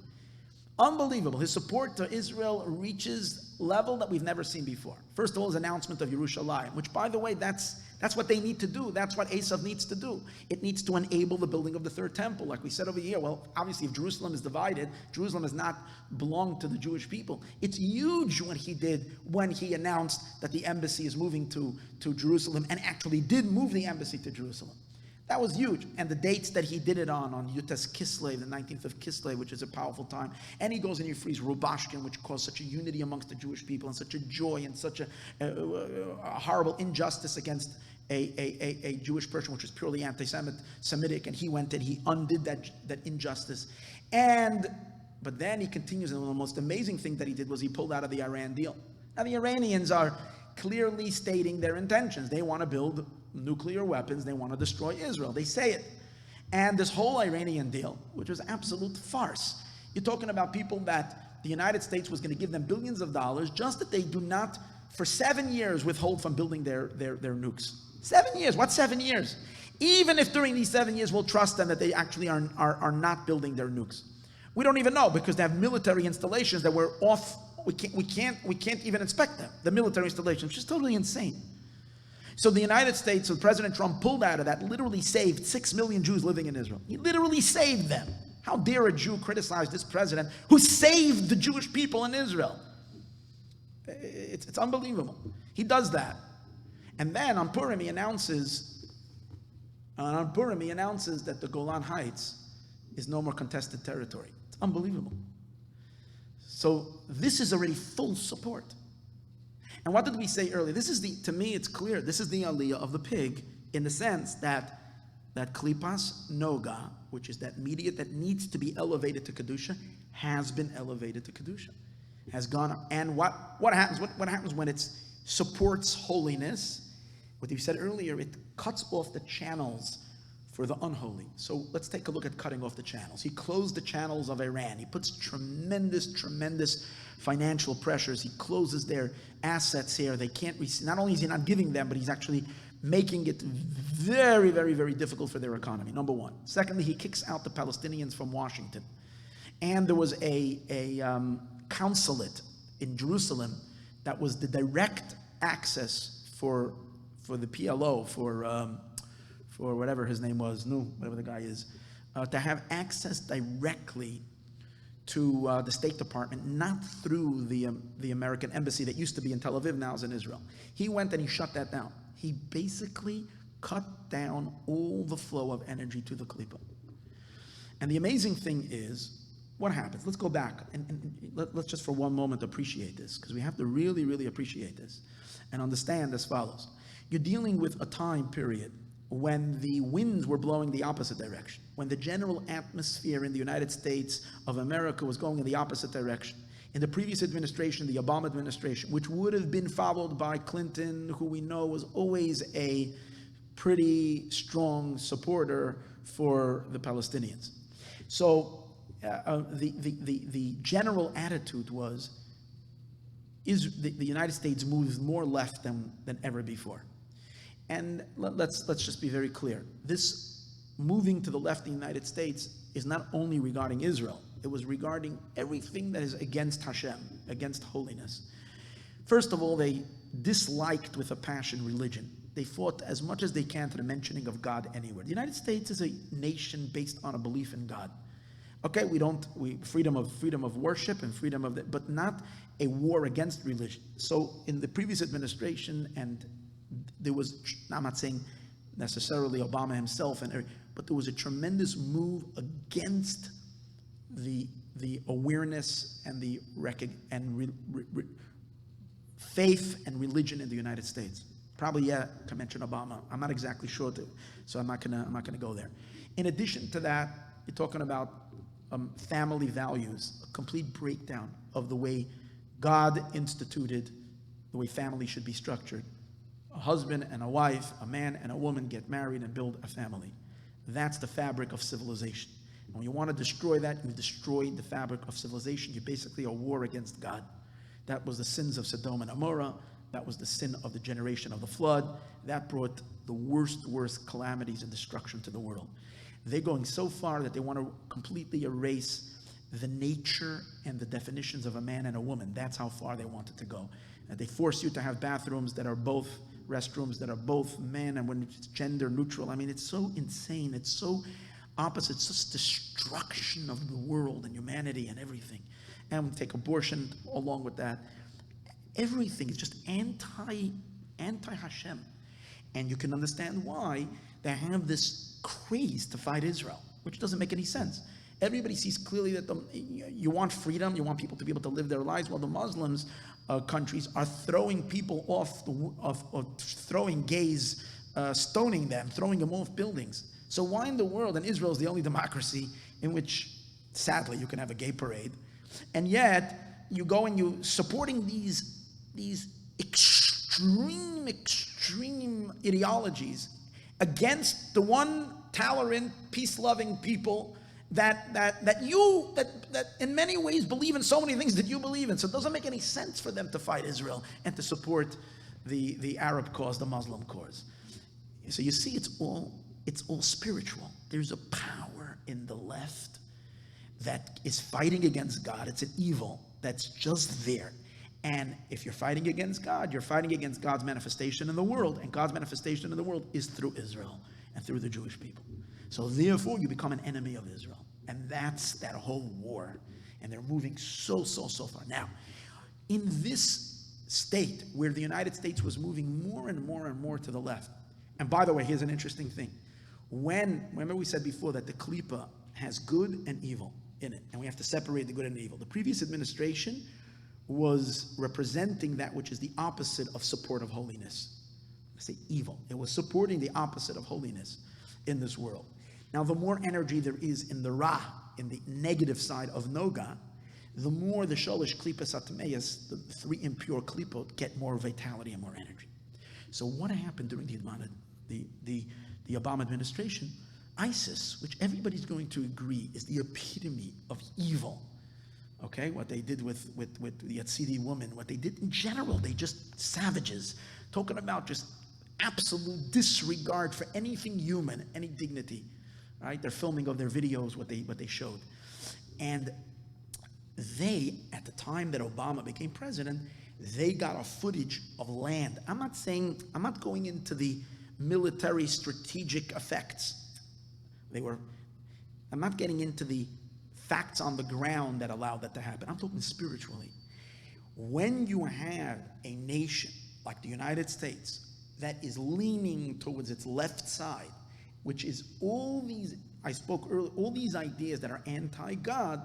[SPEAKER 1] Unbelievable. His support to Israel reaches level that we've never seen before. First of all, his announcement of Yerushalayim, which, by the way, that's what they need to do. That's what Esav needs to do. It needs to enable the building of the third temple, like we said over here. Well, obviously, if Jerusalem is divided, Jerusalem does not belong to the Jewish people. It's huge what he did when he announced that the embassy is moving to Jerusalem, and actually did move the embassy to Jerusalem. That was huge. And the dates that he did it on Yutes Kislev, the 19th of Kislev, which is a powerful time. And he goes and he frees Rubashkin, which caused such a unity amongst the Jewish people and such a joy and such a horrible injustice against a Jewish person, which was purely anti-Semitic. And he went and he undid that injustice. But then he continues, and the most amazing thing that he did was he pulled out of the Iran deal. Now the Iranians are clearly stating their intentions. They want to build nuclear weapons. They want to destroy Israel. They say it. And this whole Iranian deal, which was absolute farce. You're talking about people that the United States was going to give them billions of dollars just that they do not, for 7 years, withhold from building their nukes. 7 years. What's 7 years? Even if during these 7 years we'll trust them that they actually are not building their nukes. We don't even know, because they have military installations that were off. We can't even inspect them. The military installations, which is totally insane. So the United States, so President Trump pulled out of that, literally saved 6 million Jews living in Israel. He literally saved them. How dare a Jew criticize this president who saved the Jewish people in Israel? It's unbelievable. He does that. And then on Purim he announces that the Golan Heights is no more contested territory. It's unbelievable. So this is already full support. And what did we say earlier? To me, it's clear. This is the aliyah of the pig, in the sense that klipas noga, which is that media that needs to be elevated to kedusha, has been elevated to kedusha, has gone up. And what happens? What happens when it supports holiness? What you said earlier, it cuts off the channels for the unholy. So let's take a look at cutting off the channels. He closed the channels of Iran. He puts tremendous financial pressures. He closes their assets here. They can't receive. Not only is he not giving them, but he's actually making it very, very, very difficult for their economy, number one. Secondly, he kicks out the Palestinians from Washington. And there was a consulate in Jerusalem that was the direct access for the PLO, for whatever his name was, whatever the guy is, to have access directly to the State Department, not through the American embassy that used to be in Tel Aviv, now is in Israel. He went and he shut that down. He basically cut down all the flow of energy to the Klippa. And the amazing thing is, what happens? Let's go back and let's just for one moment appreciate this, because we have to really, really appreciate this and understand as follows. You're dealing with a time period when the winds were blowing the opposite direction, when the general atmosphere in the United States of America was going in the opposite direction. In the previous administration, the Obama administration, which would have been followed by Clinton, who we know was always a pretty strong supporter for the Palestinians. So the general attitude was, the United States moves more left than ever before. And let's just be very clear. This moving to the left in the United States is not only regarding Israel. It was regarding everything that is against Hashem, against holiness. First of all, they disliked with a passion religion. They fought as much as they can to the mentioning of God anywhere. The United States is a nation based on a belief in God. Okay, freedom of worship and freedom of but not a war against religion. So in the previous administration, and there was, I'm not saying necessarily Obama himself, but there was a tremendous move against the awareness and the faith and religion in the United States. Probably, to mention Obama. I'm not exactly sure, so I'm not gonna go there. In addition to that, you're talking about family values, a complete breakdown of the way God instituted the way family should be structured. A husband and a wife, a man and a woman get married and build a family. That's the fabric of civilization. And when you want to destroy that, you destroy the fabric of civilization. You're basically a war against God. That was the sins of Sodom and Gomorrah. That was the sin of the generation of the flood. That brought the worst calamities and destruction to the world. They're going so far that they want to completely erase the nature and the definitions of a man and a woman. That's how far they wanted to go. And they force you to have bathrooms that are both restrooms that are both men and women, it's gender neutral. I mean, it's so insane. It's so opposite. It's just destruction of the world and humanity and everything. And we take abortion along with that. Everything is just anti-Hashem. And you can understand why they have this craze to fight Israel, which doesn't make any sense. Everybody sees clearly that you want freedom, you want people to be able to live their lives, while the Muslims countries are throwing people off, throwing gays, stoning them, throwing them off buildings. So why in the world, and Israel is the only democracy in which, sadly, you can have a gay parade, and yet you go and you supporting these extreme ideologies against the one tolerant, peace-loving people that in many ways believe in so many things that you believe in. So it doesn't make any sense for them to fight Israel and to support the Arab cause, the Muslim cause. So you see, it's all spiritual. There's a power in the left that is fighting against God. It's an evil that's just there. And if you're fighting against God, you're fighting against God's manifestation in the world. And God's manifestation in the world is through Israel and through the Jewish people. So therefore, you become an enemy of Israel. And that's that whole war. And they're moving so far. Now, in this state where the United States was moving more and more to the left, and by the way, here's an interesting thing. Remember we said before that the Klippa has good and evil in it, and we have to separate the good and the evil. The previous administration was representing that which is the opposite of support of holiness. I say evil. It was supporting the opposite of holiness in this world. Now, the more energy there is in the Ra, in the negative side of Noga, the more the Sholish Klippas Atmeis, the three impure Klippot, get more vitality and more energy. So what happened during the Obama administration? ISIS, which everybody's going to agree is the epitome of evil. Okay, what they did with the Yazidi woman, what they did in general, they just savages, talking about just absolute disregard for anything human, any dignity, right? They're filming of their videos, what they showed. And they, at the time that Obama became president, they got a footage of land. I'm not going into the military strategic effects. I'm not getting into the facts on the ground that allow that to happen. I'm talking spiritually. When you have a nation like the United States that is leaning towards its left side, which is all these, I spoke earlier, all these ideas that are anti-God,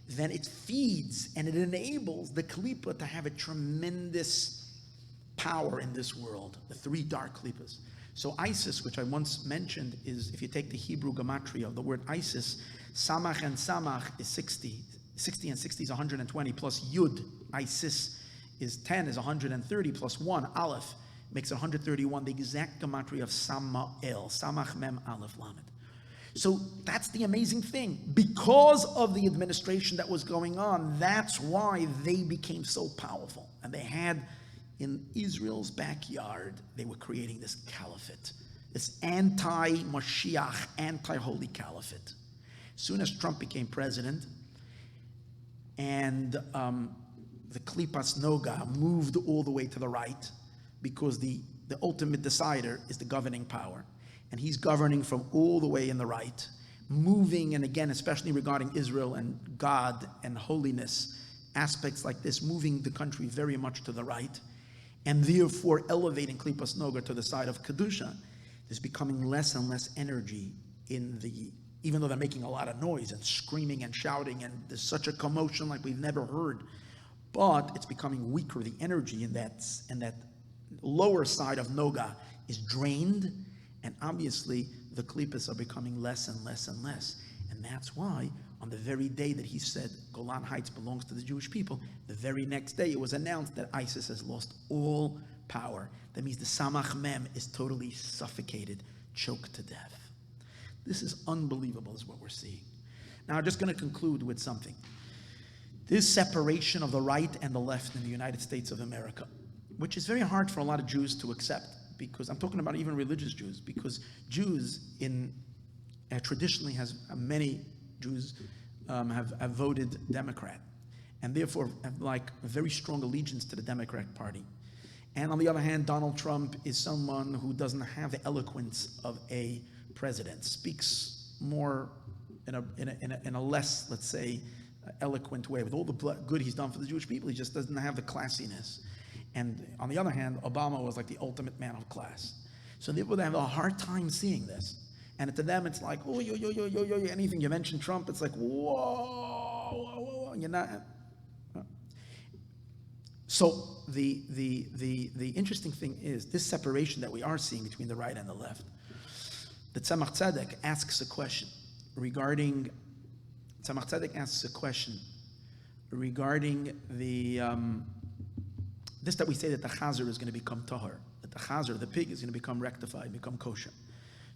[SPEAKER 1] then it feeds and it enables the Klippa to have a tremendous power in this world, the three dark Klippas. So ISIS, which I once mentioned, is, if you take the Hebrew gematria of the word ISIS, Samach and Samach is 60. 60 and 60 is 120, plus Yud, ISIS, is 10, is 130, plus 1, Aleph, makes it 131, the exact gematria of Samael, Samach Mem Aleph Lamed. So that's the amazing thing. Because of the administration that was going on, that's why they became so powerful. And they had, in Israel's backyard, they were creating this caliphate, this anti-Mashiach, anti-holy caliphate. As soon as Trump became president, and the Klippas Noga moved all the way to the right, because the ultimate decider is the governing power. And he's governing from all the way in the right, moving, and again, especially regarding Israel and God and holiness, aspects like this, moving the country very much to the right, and therefore elevating Klippas Noga to the side of Kedusha. There's becoming less and less energy in the, even though they're making a lot of noise and screaming and shouting, and there's such a commotion like we've never heard, but it's becoming weaker. The energy in that lower side of Noga is drained, and obviously the Klippas are becoming less and less and less. And that's why on the very day that he said Golan Heights belongs to the Jewish people, the very next day it was announced that ISIS has lost all power. That means the Samach Mem is totally suffocated, choked to death. This is unbelievable, is what we're seeing. Now I'm just going to conclude with something. This separation of the right and the left in the United States of America, which is very hard for a lot of Jews to accept, because I'm talking about even religious Jews, because Jews traditionally many Jews have voted Democrat, and therefore have like a very strong allegiance to the Democratic Party. And on the other hand, Donald Trump is someone who doesn't have the eloquence of a president, speaks more in a less, let's say, eloquent way. With all the good he's done for the Jewish people, he just doesn't have the classiness. And on the other hand, Obama was like the ultimate man of class. So therefore they have a hard time seeing this. And to them it's like, oh, yo, anything you mention Trump, it's like, whoa, you're not. So the interesting thing is this separation that we are seeing between the right and the left. The Tzemach Tzedek asks a question regarding the this, that we say that the chazer is going to become tahor, that the chazer, the pig, is going to become rectified, become kosher.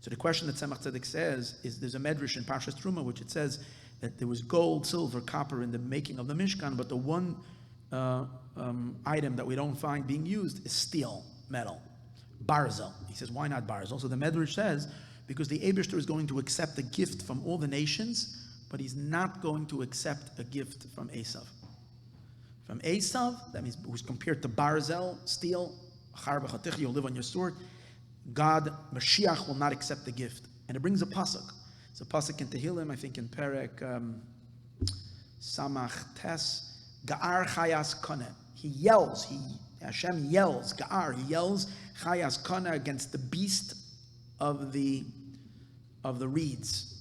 [SPEAKER 1] So the question that Tzemach Tzedek says is, there's a medrash in Parshas Truma which it says that there was gold, silver, copper in the making of the Mishkan, but the one item that we don't find being used is steel, metal, barzel. He says, why not barzel? So the medrash says, because the Eibishter is going to accept a gift from all the nations, but he's not going to accept a gift from Esav. From Esav, that means who's compared to barzel, steel, you'll live on your sword. God, Mashiach, will not accept the gift. And it brings a pasuk. It's a pasuk in Tehillim, I think in Perek Samach Tes, Ga'ar Chayas Kone. He yells, Hashem yells, Ga'ar, he yells, Chayas Kone, against the beast of the reeds.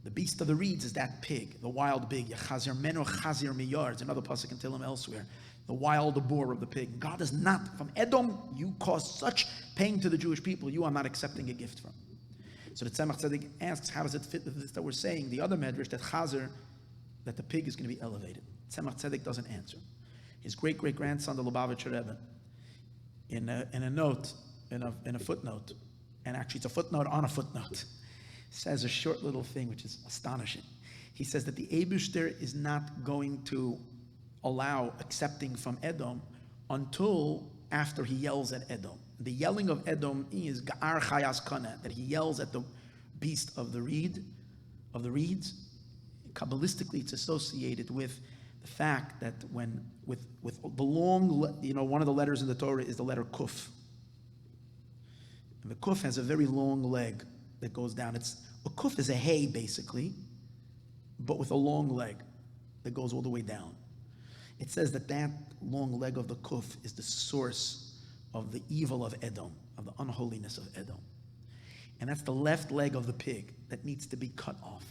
[SPEAKER 1] The beast of the reeds is that pig, the wild pig. Yachazir meno chazir miyar. It's another pasuk in Tehillim elsewhere. The wild boar of the pig. God is not, from Edom, you caused such pain to the Jewish people, you are not accepting a gift from. So the Tzemach Tzedek asks, how does it fit with this that we're saying? The other medrash, that chazir, that the pig is going to be elevated. Tzemach Tzedek doesn't answer. His great-great-grandson, the Lubavitcher Rebbe, in a note, in a footnote, and actually it's a footnote on a footnote, says a short little thing which is astonishing. He says that the Eibishter is not going to allow accepting from Edom until after he yells at Edom. The yelling of Edom is Ga'ar Chayas Kana, that he yells at the beast of the reeds. Kabbalistically, it's associated with the fact that when with the long, one of the letters in the Torah is the letter Kuf. And the Kuf has a very long leg that goes down. A kuf is a hay, basically, but with a long leg that goes all the way down. It says that that long leg of the kuf is the source of the evil of Edom, of the unholiness of Edom. And that's the left leg of the pig that needs to be cut off.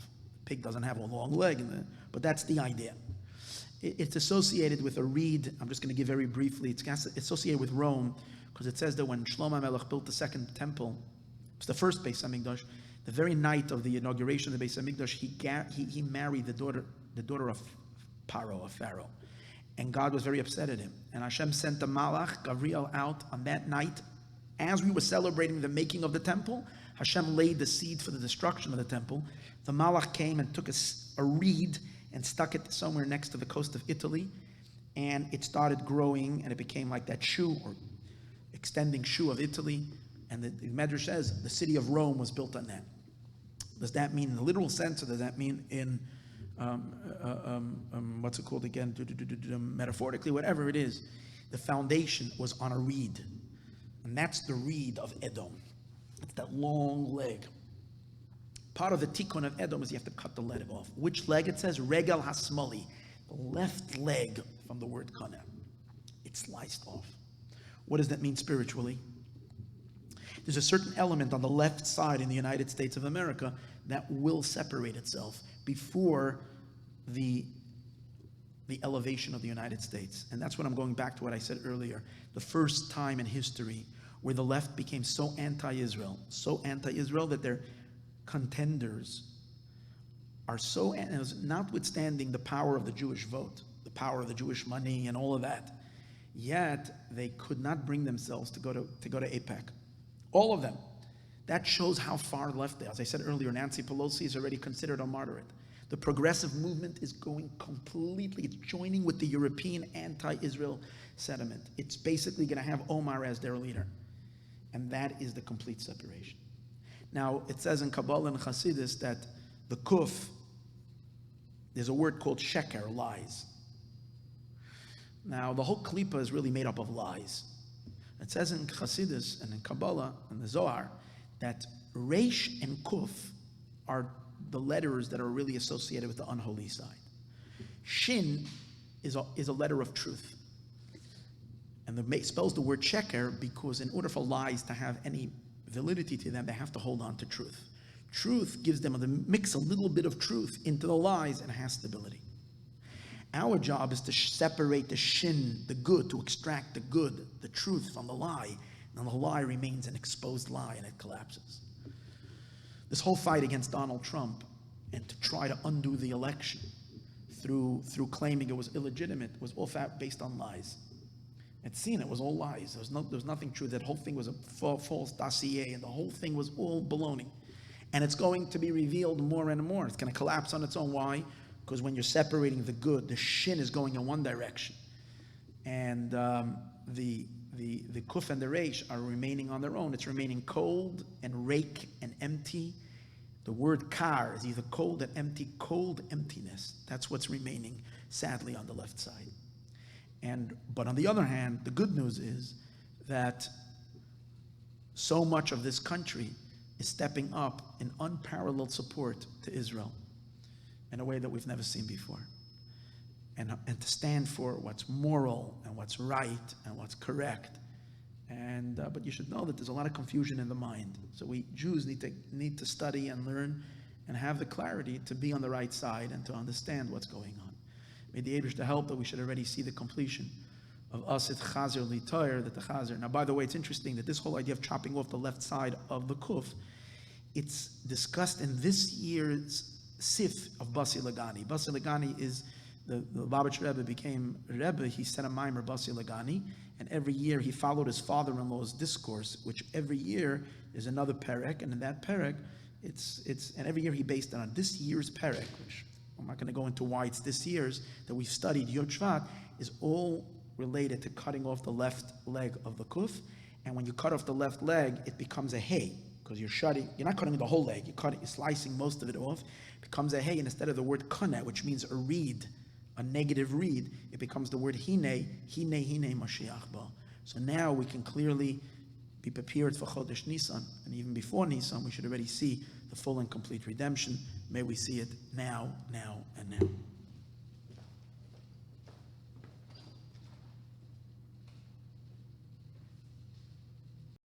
[SPEAKER 1] The pig doesn't have a long leg, but that's the idea. It's associated with a reed. I'm just going to give very briefly. It's associated with Rome, because it says that when Shlomo Melech built the second temple, it's the first Beis Hamikdash, the very night of the inauguration of the Beis Hamikdash, he married the daughter of Paro, of Pharaoh. And God was very upset at him. And Hashem sent the Malach, Gabriel, out on that night. As we were celebrating the making of the temple, Hashem laid the seed for the destruction of the temple. The Malach came and took a reed and stuck it somewhere next to the coast of Italy. And it started growing, and it became like that shoe, or extending shoe of Italy. And the Medrash says the city of Rome was built on that. Does that mean in the literal sense, or does that mean in what's it called again? Metaphorically, whatever it is, the foundation was on a reed, and that's the reed of Edom. It's that long leg. Part of the tikkun of Edom is you have to cut the leg off. Which leg? It says regel hasmali, the left leg from the word kana. It's sliced off. What does that mean spiritually? There's a certain element on the left side in the United States of America that will separate itself before the elevation of the United States. And that's what I'm going back to what I said earlier. The first time in history where the left became so anti-Israel that their contenders are so, notwithstanding the power of the Jewish vote, the power of the Jewish money and all of that, yet they could not bring themselves to go to AIPAC. All of them. That shows how far left they are. As I said earlier, Nancy Pelosi is already considered a moderate. The progressive movement is going completely, it's joining with the European anti-Israel sentiment. It's basically going to have Omar as their leader. And that is the complete separation. Now, it says in Kabbalah and Chassidus that the kuf, there's a word called sheker, lies. Now, the whole klipa is really made up of lies. It says in Chassidus and in Kabbalah and the Zohar that Reish and Kuf are the letters that are really associated with the unholy side. Shin is a letter of truth. And it spells the word sheker because in order for lies to have any validity to them, they have to hold on to truth. Truth gives them, mix a little bit of truth into the lies and it has stability. Our job is to separate the shin, the good, to extract the good, the truth from the lie, and the lie remains an exposed lie and it collapses. This whole fight against Donald Trump and to try to undo the election through claiming it was illegitimate was all based on lies. It's seen, it was all lies. There was nothing true. That whole thing was a false dossier, and the whole thing was all baloney. And it's going to be revealed more and more. It's going to collapse on its own. Why? Because when you're separating the good, the shin is going in one direction, and the kuf and the reish are remaining on their own. It's remaining cold and rake and empty. The word kar is either cold and empty, cold emptiness. That's what's remaining, sadly, on the left side. But on the other hand, the good news is that so much of this country is stepping up in unparalleled support to Israel in a way that we've never seen before. And to stand for what's moral and what's right and what's correct. But you should know that there's a lot of confusion in the mind. So we Jews need to study and learn and have the clarity to be on the right side and to understand what's going on. May the Eibush to help that we should already see the completion of Asit Chazer Litoyer, that the Chazer. Now, by the way, it's interesting that this whole idea of chopping off the left side of the kuf, it's discussed in this year's Sif of Basi Lagani. Basi Lagani is the Lubavitch Rebbe became Rebbe. He said a Maimer Basi Lagani, and every year he followed his father-in-law's discourse, which every year is another perek, and in that perek, and every year he based it on this year's perek, which I'm not going to go into why it's this year's, that we've studied Yod Shvat, is all related to cutting off the left leg of the kuf. And when you cut off the left leg, it becomes a hay, because you're not cutting the whole leg, you're slicing most of it off. It becomes a hay, and instead of the word kana, which means a reed, a negative reed, it becomes the word hine Mashiach ba. So now we can clearly be prepared for Chodesh Nisan, and even before Nisan, we should already see the full and complete redemption. May we see it now, and now.